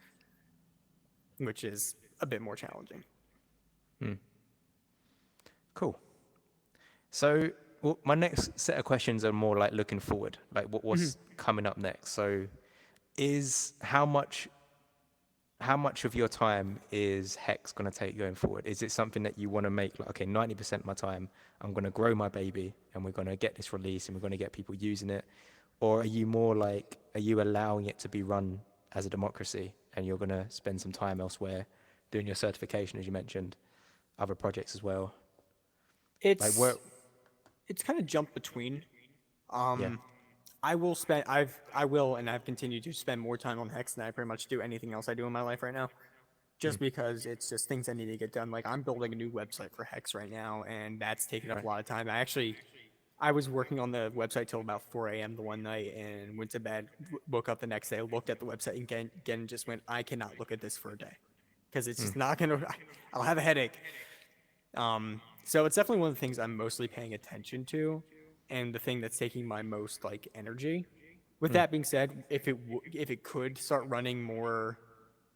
which is a bit more challenging. Mm. Cool. So well, my next set of questions are more like looking forward, like what's coming up next. So is how much of your time is Hex going to take going forward? Is it something that you want to make like, okay, 90% of my time, I'm going to grow my baby and we're going to get this released and we're going to get people using it? Or are you more like, are you allowing it to be run as a democracy and you're going to spend some time elsewhere doing your certification, as you mentioned, other projects as well? Like where, It's kind of jumped between. yeah. Um, and I've continued to spend more time on Hex than I pretty much do anything else I do in my life right now. Mm. Just because it's just things I need to get done. Like I'm building a new website for Hex right now, and that's taken up Right. a lot of time. I was working on the website till about 4 a.m. the one night and went to bed, woke up the next day, looked at the website and again just went, I cannot look at this for a day because it's Mm. just not going to, I'll have a headache. So it's definitely one of the things I'm mostly paying attention to and the thing that's taking my most like energy. With Mm. that being said, if it could start running more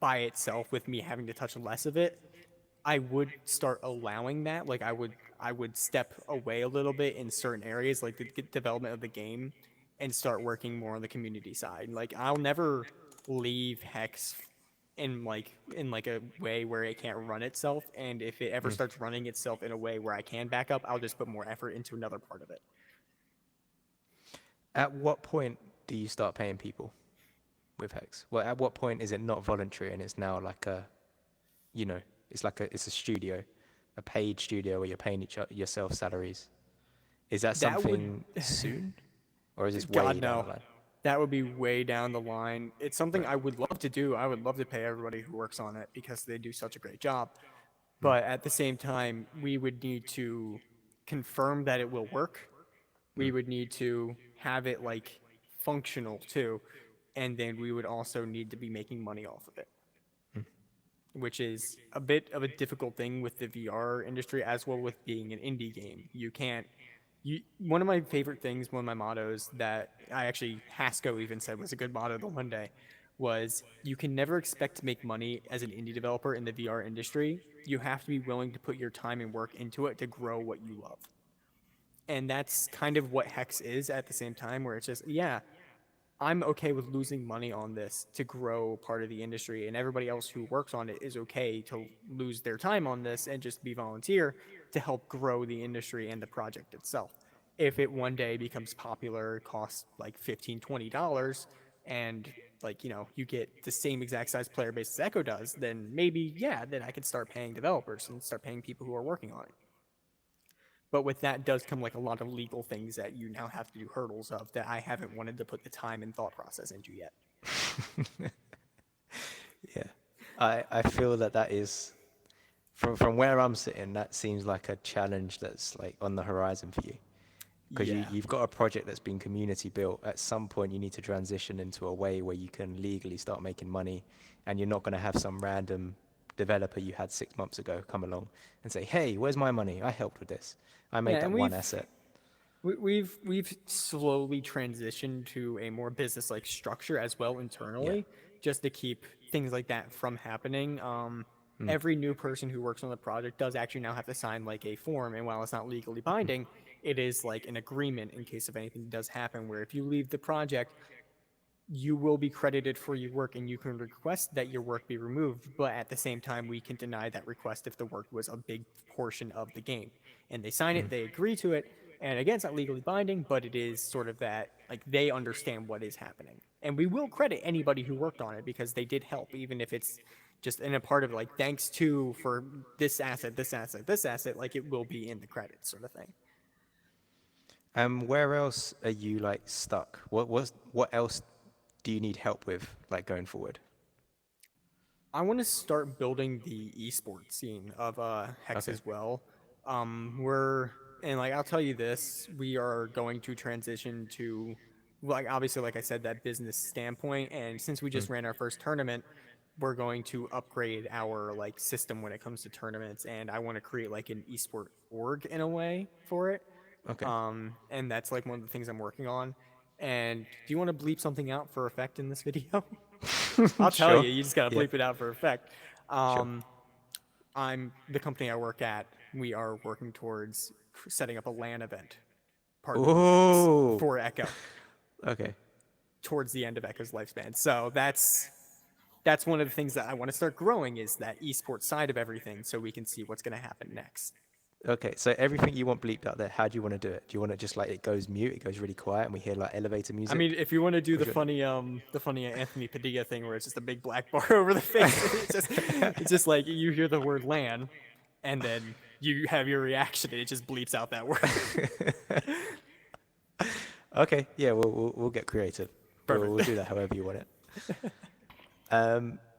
by itself with me having to touch less of it, I would start allowing that. Like I would step away a little bit in certain areas, like the development of the game, and start working more on the community side. Like I'll never leave Hex in like a way where it can't run itself. And if it ever Mm. starts running itself in a way where I can back up, I'll just put more effort into another part of it. At what point do you start paying people with Hex? Well, at what point is it not voluntary and it's now like a, you know, it's a studio, a paid studio where you're paying yourself salaries? Is that That would, something soon, or is this God way down no, the line? that would be way down the line. It's something Right. I would love to do. I would love to pay everybody who works on it because they do such a great job. Mm. But at the same time, we would need to confirm that it will work. We Mm. would need to have it like functional too. And then we would also need to be making money off of it, Mm. which is a bit of a difficult thing with the VR industry as well with being an indie game. You can't one of my favorite things, one of my mottos that I actually Hasco even said was a good motto the one day was you can never expect to make money as an indie developer in the VR industry. You have to be willing to put your time and work into it to grow what you love. And that's kind of what Hex is at the same time, where it's just, yeah, I'm okay with losing money on this to grow part of the industry, and everybody else who works on it is okay to lose their time on this and just be volunteer to help grow the industry and the project itself. If it one day becomes popular, costs like $15, $20, and like, you get the same exact size player base as Echo does, then maybe, yeah, then I could start paying developers and start paying people who are working on it. But with that does come like a lot of legal things that you now have to do hurdles of that I haven't wanted to put the time and thought process into yet. Yeah, I feel that is from where I'm sitting, that seems like a challenge that's like on the horizon for you. Because Yeah. you've got a project that's been community built. At some point, you need to transition into a way where you can legally start making money, and you're not going to have some random developer you had 6 months ago come along and say, "Hey, where's my money? I helped with this. I made Yeah, that and one asset." we've slowly transitioned to a more business-like structure as well internally, just to keep things like that from happening. Every new person who works on the project does actually now have to sign like a form, and while it's not legally binding, it is like an agreement in case of anything does happen. Where if you leave the project, you will be credited for your work and you can request that your work be removed, but at the same time we can deny that request if the work was a big portion of the game. And they sign it, they agree to it, and again, it's not legally binding, but it is sort of that, like, they understand what is happening. And we will credit anybody who worked on it because they did help, even if it's just in a part of like, thanks to for this asset, this asset, this asset, like it will be in the credits sort of thing. Where else are you like stuck? What else do you need help with, like going forward? I want to start building the esports scene of Hex Okay. as well. We're and like I'll tell you this, we are going to transition to, like, obviously, like I said, that business standpoint. And since we just ran our first tournament, we're going to upgrade our like system when it comes to tournaments. And I want to create like an esport org in a way for it. Okay. And that's like one of the things I'm working on. And do you want to bleep something out for effect in this video? I'll tell Sure. you. You just gotta Yeah. bleep it out for effect. Sure. I'm the company I work at. We are working towards setting up a LAN event, Oh. for Echo Okay. towards the end of Echo's lifespan. So that's one of the things that I want to start growing is that esports side of everything, so we can see what's going to happen next. Okay, so everything you want bleeped out there, how do you want to do it? Do you want it just like it goes mute, it goes really quiet, and we hear like elevator music? I mean, if you want to do Or the do you funny Anthony Padilla thing where it's just a big black bar over the face, it's just like you hear the word LAN, and then you have your reaction, and it just bleeps out that word. Okay, yeah, we'll get creative. Perfect. We'll do that however you want it.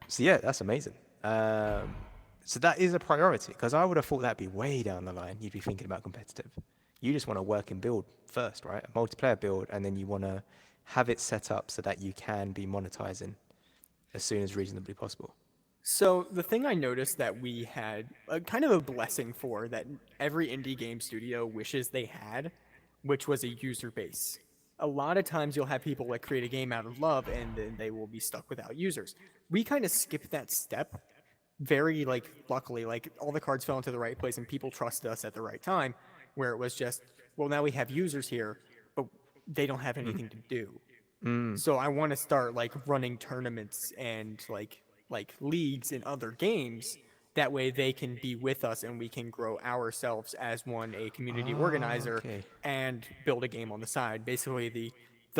So yeah, that's amazing. So that is a priority because I would have thought that'd be way down the line. You'd be thinking about competitive. You just want to work and build first, right? A multiplayer build, and then you want to have it set up so that you can be monetizing as soon as reasonably possible. So the thing I noticed that we had a kind of a blessing for that every indie game studio wishes they had, which was a user base. A lot of times you'll have people like create a game out of love and then they will be stuck without users. We kind of skipped that step very like luckily, like all the cards fell into the right place and people trusted us at the right time, where it was just, well, now we have users here, but they don't have anything to do. So I want to start like running tournaments and like leagues in other games. That way they can be with us and we can grow ourselves as a community organizer Okay. and build a game on the side. Basically the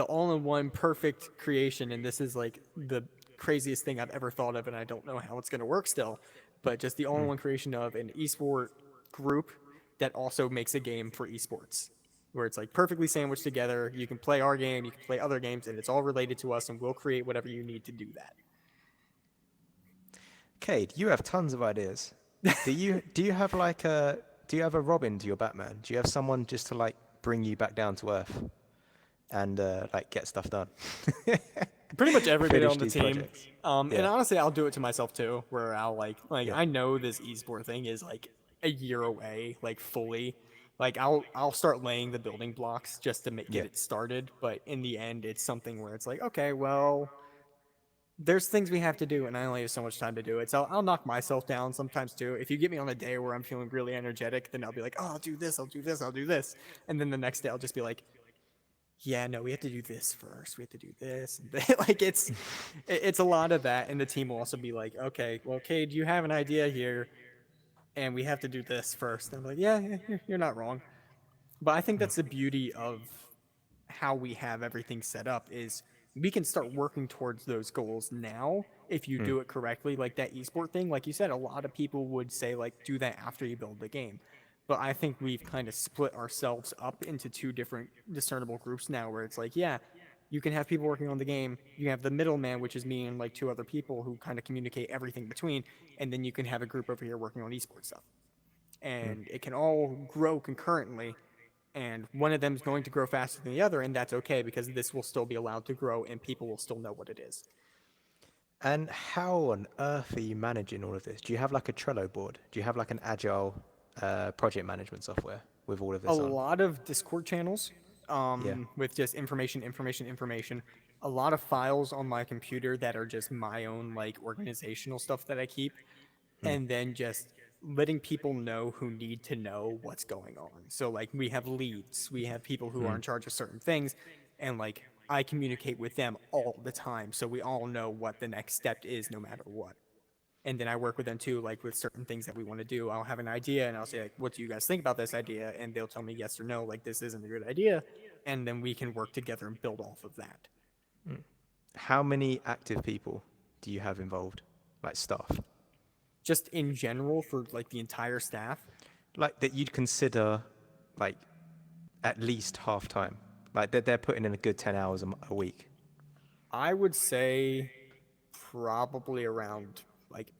all-in-one perfect creation, and this is like the craziest thing I've ever thought of, and I don't know how it's going to work still, but just the all-in-one creation of an esport group that also makes a game for esports, where it's like perfectly sandwiched together. You can play our game, you can play other games, and it's all related to us, and we'll create whatever you need to do that. Cade, you have tons of ideas. Do you have like a Robin to your Batman? Do you have someone just to like bring you back down to earth and like get stuff done? Pretty much everybody Finish on the these team. projects. And Yeah. honestly, I'll do it to myself too, where I'll like Yeah. I know this esport thing is like a year away, like fully. Like I'll start laying the building blocks just to get Yeah. it started, but in the end, it's something where it's like, okay, well, there's things we have to do, and I only have so much time to do it. So I'll knock myself down sometimes too. If you get me on a day where I'm feeling really energetic, then I'll be like, oh, I'll do this, I'll do this, I'll do this, and then the next day I'll just be like, yeah, no, we have to do this first. We have to do this. Like it's a lot of that, and the team will also be like, okay, well, Cade, you have an idea here, and we have to do this first. And I'm like, yeah, you're not wrong. But I think that's the beauty of how we have everything set up is we can start working towards those goals now if you Mm. do it correctly. Like that esport thing, like you said, a lot of people would say like do that after you build the game. But I think we've kind of split ourselves up into two different discernible groups now where it's like, yeah, you can have people working on the game. You can have the middleman, which is me and like two other people who kind of communicate everything between, and then you can have a group over here working on esports stuff. Mm. And it can all grow concurrently, and one of them is going to grow faster than the other, and that's okay because this will still be allowed to grow and people will still know what it is. And how on earth are you managing all of this? Do you have like a Trello board? Do you have like an agile project management software with all of A this on? lot of Discord channels Yeah. with just information. A lot of files on my computer that are just my own like organizational stuff that I keep, Mm. and then just letting people know who need to know what's going on. So like we have leads, we have people who are Mm. in charge of certain things, and like I communicate with them all the time so we all know what the next step is no matter what. And then I work with them too, like with certain things that we want to do. I'll have an idea and I'll say like, what do you guys think about this idea? And they'll tell me yes or no, like this isn't a good idea. And then we can work together and build off of that. Mm. How many active people do you have involved, like staff? Just in general for like the entire staff, Like that you'd consider like at least half time. Like they're putting in a good 10 hours a week. I would say probably around like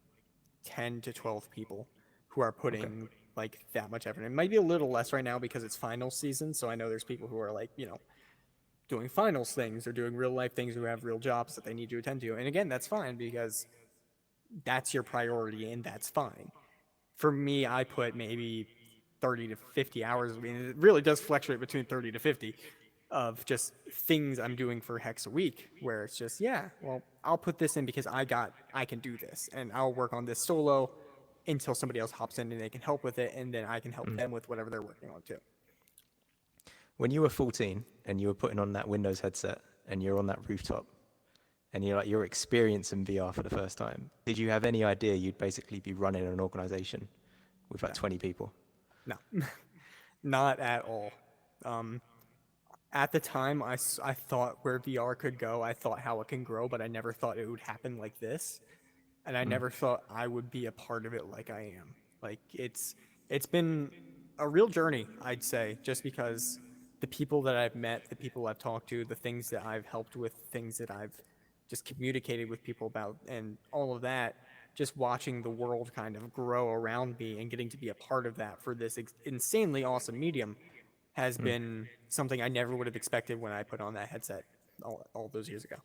10 to 12 people who are Okay. putting like that much effort. It might be a little less right now because it's final season. So I know there's people who are like, doing finals things or doing real life things who have real jobs that they need to attend to. And again, that's fine because that's your priority and that's fine. For me, I put maybe 30 to 50 hours. I mean, it really does fluctuate between 30 to 50 of just things I'm doing for Hex a week where it's just, yeah, well, I'll put this in because I can do this and I'll work on this solo until somebody else hops in and they can help with it. And then I can help them with whatever they're working on too. When you were 14 and you were putting on that Windows headset and you're on that rooftop and you're experiencing VR for the first time, did you have any idea you'd basically be running an organization with like No. 20 people? No, not at all. Um, at the time, I thought where VR could go, I thought how it can grow, but I never thought it would happen like this. And I never thought I would be a part of it like I am. Like it's been a real journey, I'd say, just because the people that I've met, the people I've talked to, the things that I've helped with, things that I've just communicated with people about, and all of that, just watching the world kind of grow around me and getting to be a part of that for this insanely awesome medium has been something I never would have expected when I put on that headset all those years ago.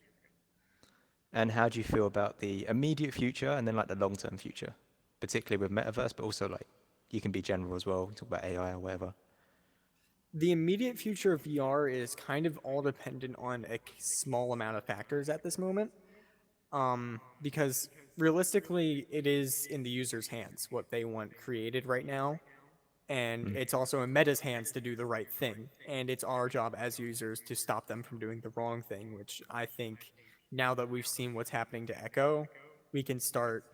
And how do you feel about the immediate future and then like the long-term future, particularly with metaverse, but also like you can be general as well, talk about AI or whatever. The immediate future of VR is kind of all dependent on a small amount of factors at this moment. Because realistically, it is in the user's hands what they want created right now. And it's also in Meta's hands to do the right thing. And it's our job as users to stop them from doing the wrong thing, which I think now that we've seen what's happening to Echo, we can start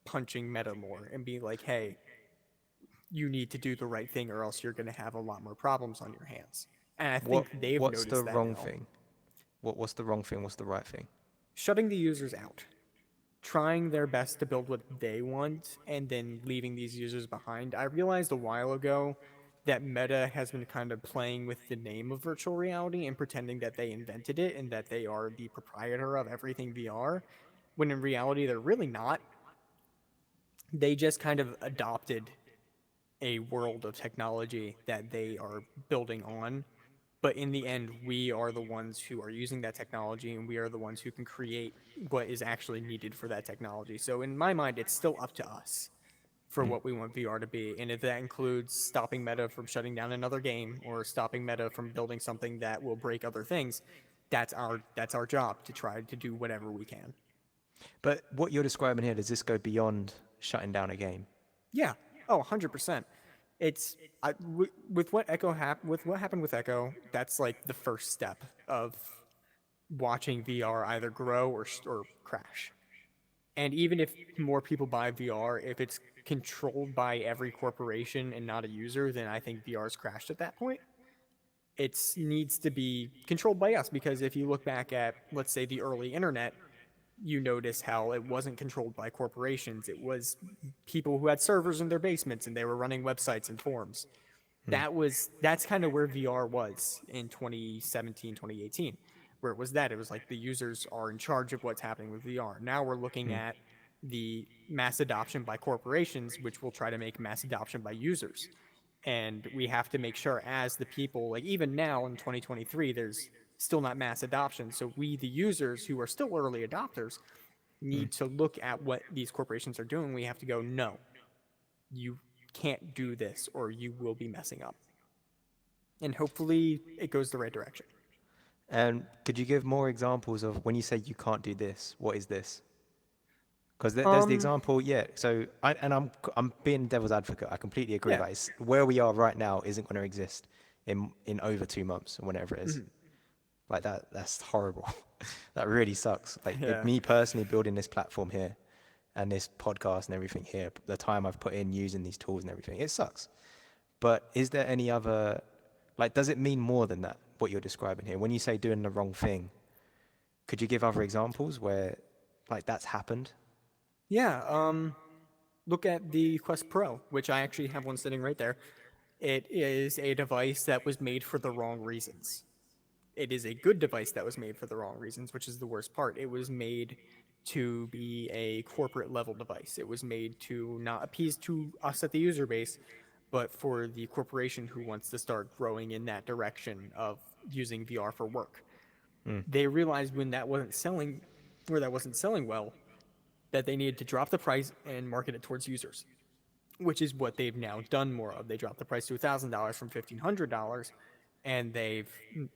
punching Meta more and be like, hey, you need to do the right thing or else you're going to have a lot more problems on your hands. And I think they've What's the noticed that wrong now. thing? What's the wrong thing? What's the right thing? Shutting the users out, trying their best to build what they want, and then leaving these users behind. I realized a while ago that Meta has been kind of playing with the name of virtual reality and pretending that they invented it and that they are the proprietor of everything VR, when in reality they're really not. They just kind of adopted a world of technology that they are building on. But in the end, we are the ones who are using that technology and we are the ones who can create what is actually needed for that technology. So in my mind, it's still up to us for what we want VR to be. And if that includes stopping Meta from shutting down another game or stopping Meta from building something that will break other things, that's our job to try to do whatever we can. But what you're describing here, does this go beyond shutting down a game? Yeah. Oh, 100%. It's with what with what happened with Echo, that's like the first step of watching VR either grow or crash. And even if more people buy VR, if it's controlled by every corporation and not a user, then I think VR's crashed at that point. It needs to be controlled by us, because if you look back at, let's say, the early internet, you notice how it wasn't controlled by corporations. It was people who had servers in their basements and they were running websites and forums. That's kind of where VR was in 2017, 2018, where it was that. It was like the users are in charge of what's happening with VR. Now we're looking at the mass adoption by corporations, which will try to make mass adoption by users. And we have to make sure, as the people, like even now in 2023, there's still not mass adoption. So we, the users who are still early adopters, need to look at what these corporations are doing. We have to go, no, you can't do this or you will be messing up. And hopefully it goes the right direction. And could you give more examples of when you say you can't do this, what is this? Because there's the example, yeah. So I'm being devil's advocate. I completely agree. Yeah. Like where we are right now isn't going to exist in over 2 months or whenever it is. Like that's horrible. That really sucks. Like Yeah. me personally building this platform here and this podcast and everything here, the time I've put in using these tools and everything, it sucks. But is there any other, like, does it mean more than that, what you're describing here? When you say doing the wrong thing, could you give other examples where like that's happened? Yeah. Look at the Quest Pro, which I actually have one sitting right there. It is a device that was made for the wrong reasons. It is a good device that was made for the wrong reasons, which is the worst part. It was made to be a corporate level device. It was made to not appease to us at the user base, but for the corporation who wants to start growing in that direction of using VR for work. They realized when that wasn't selling, or that wasn't selling well, that they needed to drop the price and market it towards users, which is what they've now done more of. They dropped the price to $1,000 from $1,500, and they've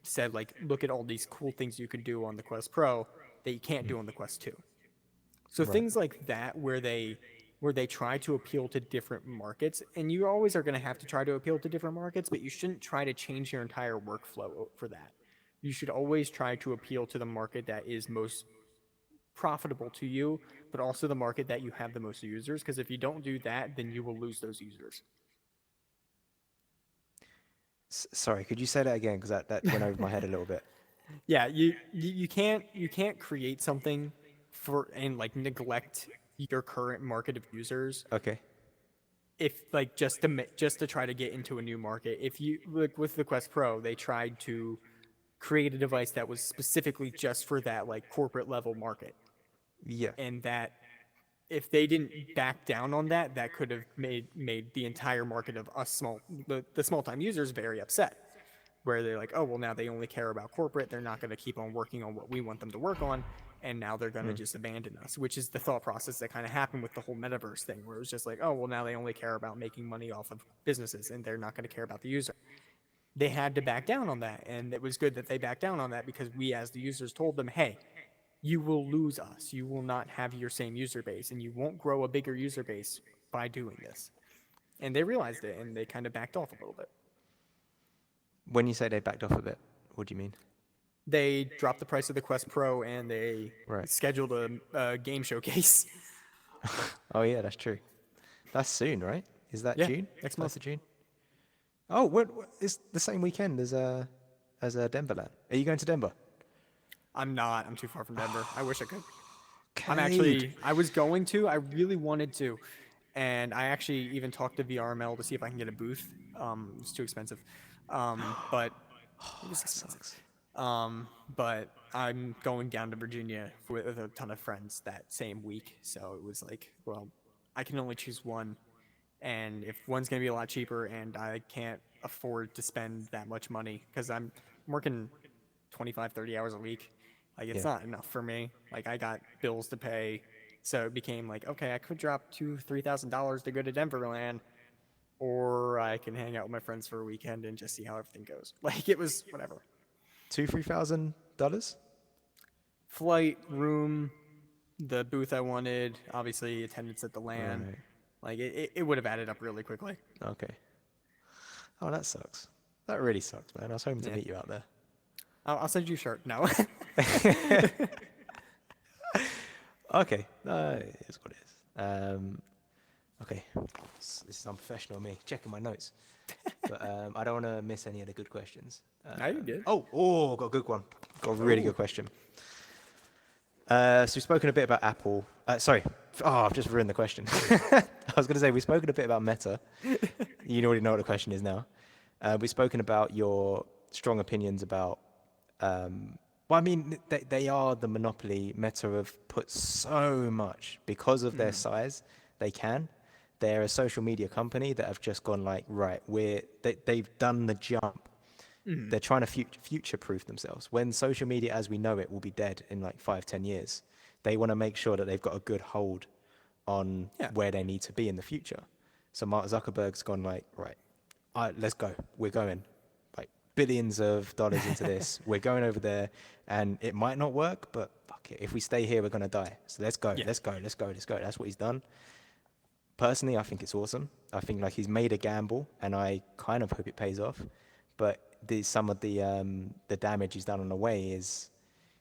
said, like, look at all these cool things you can do on the Quest Pro that you can't do on the Quest 2. So Right. things like that, where they try to appeal to different markets, and you always are going to have to try to appeal to different markets, but you shouldn't try to change your entire workflow for that. You should always try to appeal to the market that is most profitable to you, but also the market that you have the most users, because if you don't do that, then you will lose those users. Sorry, could you say that again? Because that went over my head a little bit. Yeah, you can't create something for and like neglect your current market of users, Okay. if like just to try to get into a new market. If you look with the Quest Pro, they tried to create a device that was specifically just for that like corporate level market, Yeah. and that if they didn't back down on that, that could have made the entire market of us the small time users very upset, where they're like, oh, well, now they only care about corporate. They're not going to keep on working on what we want them to work on. And now they're going to just abandon us, which is the thought process that kind of happened with the whole metaverse thing, where it was just like, oh, well, now they only care about making money off of businesses and they're not going to care about the user. They had to back down on that. And it was good that they backed down on that, because we, as the users, told them, hey, you will lose us. You will not have your same user base, and you won't grow a bigger user base by doing this. And they realized it, and they kind of backed off a little bit. When you say they backed off a bit, what do you mean? They dropped the price of the Quest Pro, and they Right. scheduled a game showcase. Oh yeah, that's true. That's soon, right? Is that Yeah, June? next 1st month. of June. Oh, what? It's the same weekend as Denver LAN. Are you going to Denver? I'm not. I'm too far from Denver. I wish I could. Cade. I was going to. I really wanted to. And I actually even talked to VRML to see if I can get a booth. It's too expensive. But it was expensive. Sucks. But I'm going down to Virginia with a ton of friends that same week. So it was like, well, I can only choose one. And if one's going to be a lot cheaper and I can't afford to spend that much money, because I'm working 25, 30 hours a week, like it's Yeah. not enough for me. Like I got bills to pay. So it became like, okay, I could drop $2,000-$3,000 to go to Denver LAN, or I can hang out with my friends for a weekend and just see how everything goes. Like it was whatever. $2,000-$3,000? Flight, room, the booth I wanted, obviously attendance at the LAN. Right. Like it would have added up really quickly. Okay. Oh, that sucks. That really sucks, man. I was hoping to Yeah. meet you out there. I'll send you a shirt. No. Okay. It is what it is. Okay, this is unprofessional of me, checking my notes. But I don't want to miss any of the good questions. Now you good. Got a good one. Got a really Ooh. good question. So we've spoken a bit about Apple. Sorry. I've just ruined the question. I was going to say, we've spoken a bit about Meta. You already know what the question is now. We've spoken about your strong opinions about, well, I mean, they are the monopoly. Meta have put so much because of their size, they can. They're a social media company that have just gone like, right, they've done the jump. They're trying to future-proof themselves. When social media as we know it will be dead in like 5-10 years, they want to make sure that they've got a good hold on Yeah. where they need to be in the future. So Mark Zuckerberg's gone like, right, let's go. We're going like billions of dollars into this. We're going over there, and it might not work, but fuck it. If we stay here, we're gonna die. So let's go. Yeah. Let's go. Let's go. Let's go. That's what he's done. Personally, I think it's awesome. I think like he's made a gamble, and I kind of hope it pays off. But some of the damage he's done on the way is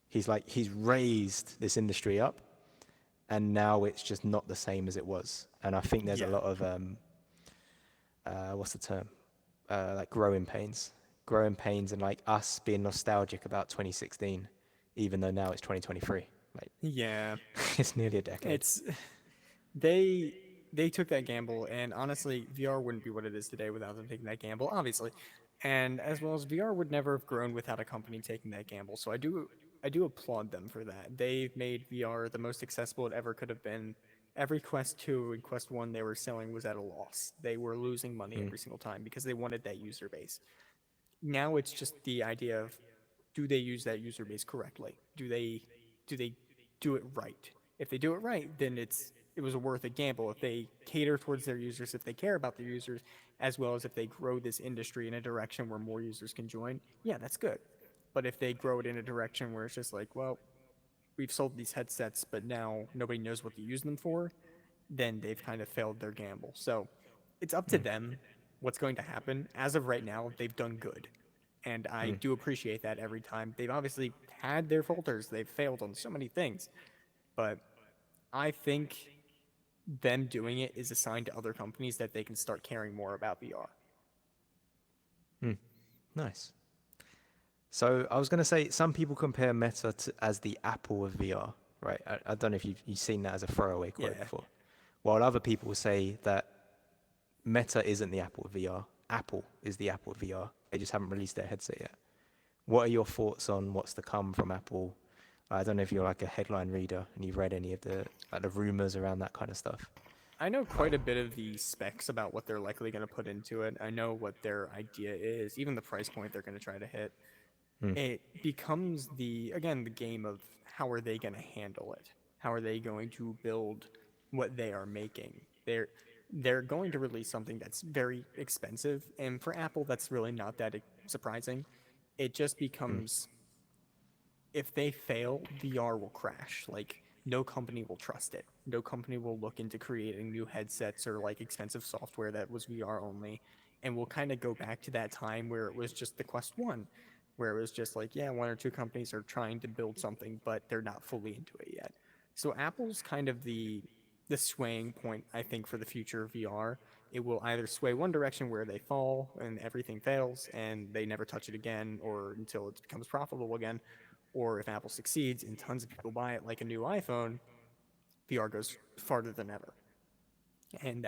he's raised this industry up, and now it's just not the same as it was. And I think there's a Yeah. lot of what's the term? Like growing pains, and like us being nostalgic about 2016, even though now it's 2023. Like Yeah. it's nearly a decade. It's they took that gamble, and honestly, VR wouldn't be what it is today without them taking that gamble, obviously. And as well as VR would never have grown without a company taking that gamble. So I do applaud them for that. They've made VR the most accessible it ever could have been. Every Quest 2 and Quest 1 they were selling was at a loss. They were losing money every single time because they wanted that user base. Now it's just the idea of, do they use that user base correctly? Do they do it right? If they do it right, then it was worth a gamble. If they cater towards their users, if they care about their users, as well as if they grow this industry in a direction where more users can join, yeah, that's good. But if they grow it in a direction where it's just like, well, we've sold these headsets, but now nobody knows what to use them for, then they've kind of failed their gamble. So it's up to them what's going to happen. As of right now, they've done good. And I do appreciate that every time. They've obviously had their falters, they've failed on so many things. But I think them doing it is a sign to other companies that they can start caring more about VR. Nice. So I was going to say, some people compare Meta as the Apple of VR, right? I don't know if you've seen that as a throwaway quote Yeah. before. While other people say that Meta isn't the Apple of VR, Apple is the Apple of VR. They just haven't released their headset yet. What are your thoughts on what's to come from Apple? I don't know if you're like a headline reader and you've read any of the rumors around that kind of stuff. I know quite a bit of the specs about what they're likely going to put into it. I know what their idea is, even the price point they're going to try to hit. It becomes the game of how are they going to handle it? How are they going to build what they are making? They're going to release something that's very expensive, and for Apple that's really not that surprising. It just becomes, if they fail, VR will crash. Like, no company will trust it. No company will look into creating new headsets or like expensive software that was VR only. And we'll kind of go back to that time where it was just the Quest 1, where it was just like, yeah, one or two companies are trying to build something, but they're not fully into it yet. So Apple's kind of the swaying point, I think, for the future of VR. It will either sway one direction where they fall and everything fails and they never touch it again or until it becomes profitable again, or if Apple succeeds and tons of people buy it like a new iPhone, VR goes farther than ever. And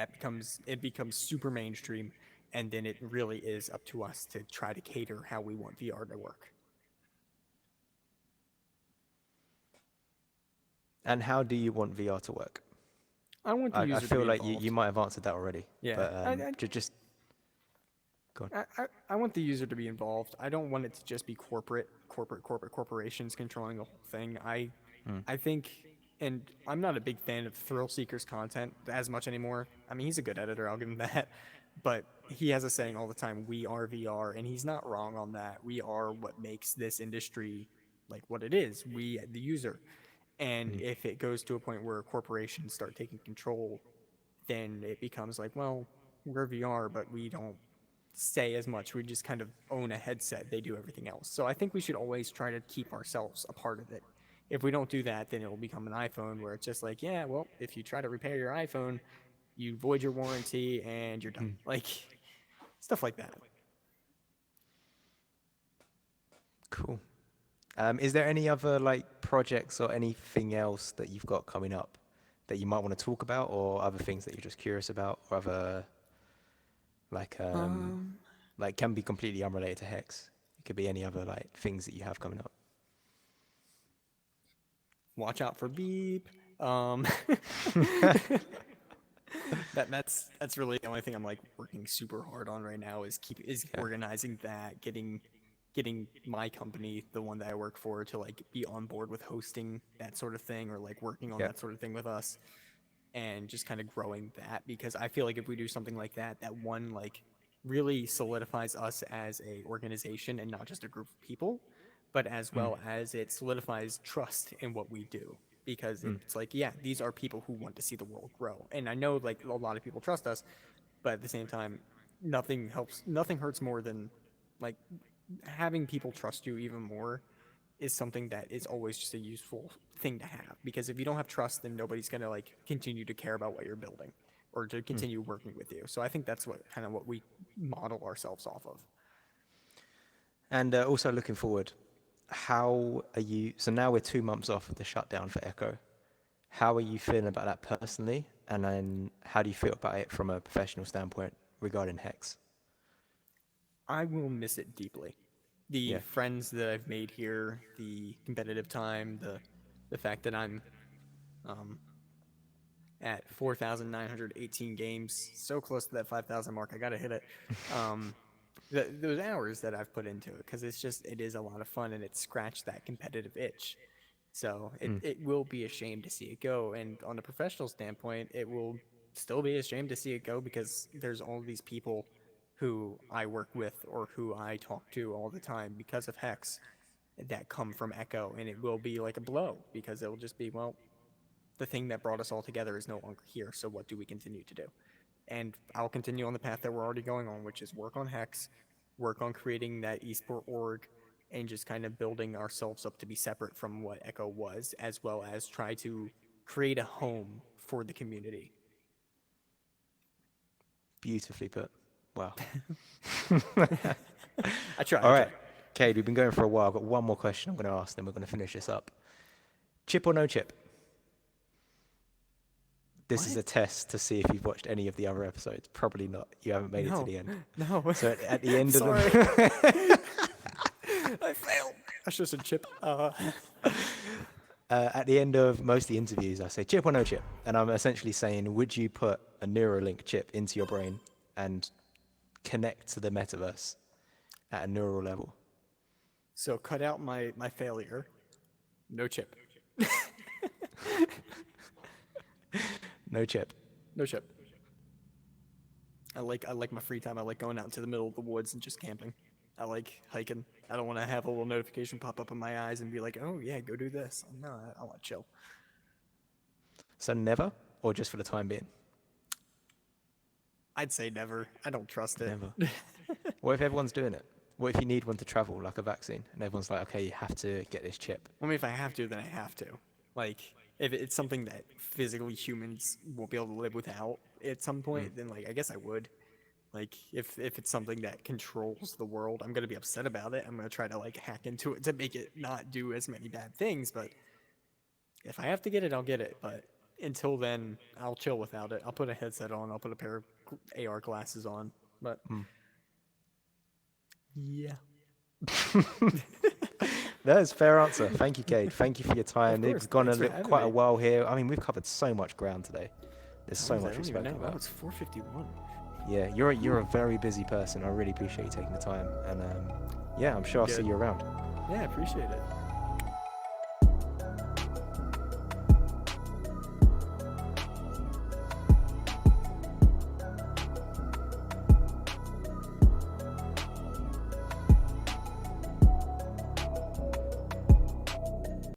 it becomes super mainstream, and then it really is up to us to try to cater how we want VR to work. And how do you want VR to work? I want the I user to feel be like involved. you might have answered that already. Yeah, But just go on. I want the user to be involved. I don't want it to just be corporations controlling the whole thing. I think, and I'm not a big fan of Thrill Seeker's content as much anymore. I mean, he's a good editor, I'll give him that. But he has a saying all the time, "We are VR," and he's not wrong on that. We are what makes this industry like what it is. We, the user. And if it goes to a point where corporations start taking control, then it becomes like, well, we're VR, but we don't say as much. We just kind of own a headset. They do everything else. So I think we should always try to keep ourselves a part of it. If we don't do that, then it will become an iPhone where it's just like, yeah, well, if you try to repair your iPhone, you void your warranty and you're done. Like stuff like that. Cool. Is there any other like projects or anything else that you've got coming up that you might want to talk about, or other things that you're just curious about, or other like like can be completely unrelated to Hex? It could be any other like things that you have coming up. Watch out for beep. That's really the only thing I'm like working super hard on right now is organizing that, getting my company, the one that I work for, to like be on board with hosting that sort of thing, or like working on that sort of thing with us, and just kind of growing that, because I feel like if we do something like that, that one like really solidifies us as a organization and not just a group of people, but as well as it solidifies trust in what we do. Because it's like, yeah, these are people who want to see the world grow. And I know like a lot of people trust us, but at the same time, nothing hurts more than like having people trust you even more is something that is always just a useful thing to have. Because if you don't have trust, then nobody's going to like continue to care about what you're building or to continue working with you. So I think that's what we model ourselves off of. And also looking forward, how are you? So now we're 2 months off of the shutdown for Echo. How are you feeling about that personally? And then how do you feel about it from a professional standpoint regarding Hex? I will miss it deeply. The friends that I've made here, the competitive time, the fact that I'm at 4,918 games, so close to that 5,000 mark. I gotta hit it. Those hours that I've put into it, because it is a lot of fun, and it scratched that competitive itch. So it will be a shame to see it go. And on a professional standpoint, it will still be a shame to see it go, because there's all these people who I work with or who I talk to all the time because of Hex that come from Echo, and it will be like a blow, because it will just be, well, the thing that brought us all together is no longer here, so what do we continue to do? And I'll continue on the path that we're already going on, which is work on Hex, work on creating that esport org, and just kind of building ourselves up to be separate from what Echo was, as well as try to create a home for the community. Beautifully put. Wow. I try. All right, Cade, we've been going for a while. I've got one more question I'm going to ask, then we're going to finish this up. Chip or no chip? This is a test to see if you've watched any of the other episodes. Probably not. You haven't made it to the end. No. So at the end of the... I failed. I should have said chip. At the end of most of the interviews, I say chip or no chip. And I'm essentially saying, would you put a Neuralink chip into your brain and connect to the metaverse at a neural level? So cut out my failure. No chip. No chip. No chip. I like my free time. I like going out into the middle of the woods and just camping. I like hiking. I don't want to have a little notification pop up in my eyes and be like, oh yeah, go do this. No, I want to chill. So never, or just for the time being? I'd say never. I don't trust it. Never. What if everyone's doing it? What if you need one to travel, like a vaccine, and everyone's like, okay, you have to get this chip? I mean, if I have to, then I have to. Like, if it's something that physically humans won't be able to live without at some point, then like I guess I would. Like, if it's something that controls the world, I'm gonna be upset about it. I'm gonna try to like hack into it to make it not do as many bad things. But if I have to get it, I'll get it. But until then, I'll chill without it. I'll put a headset on. I'll put a pair of AR glasses on. But yeah. That is a fair answer. Thank you, Cade. Thank you for your time. It's gone quite a while here. I mean, we've covered so much ground today. There's so much we've spoken about. Oh, it's 4:51. Yeah, you're a very busy person. I really appreciate you taking the time. And yeah, I'm sure I'll see you around. Yeah, I appreciate it.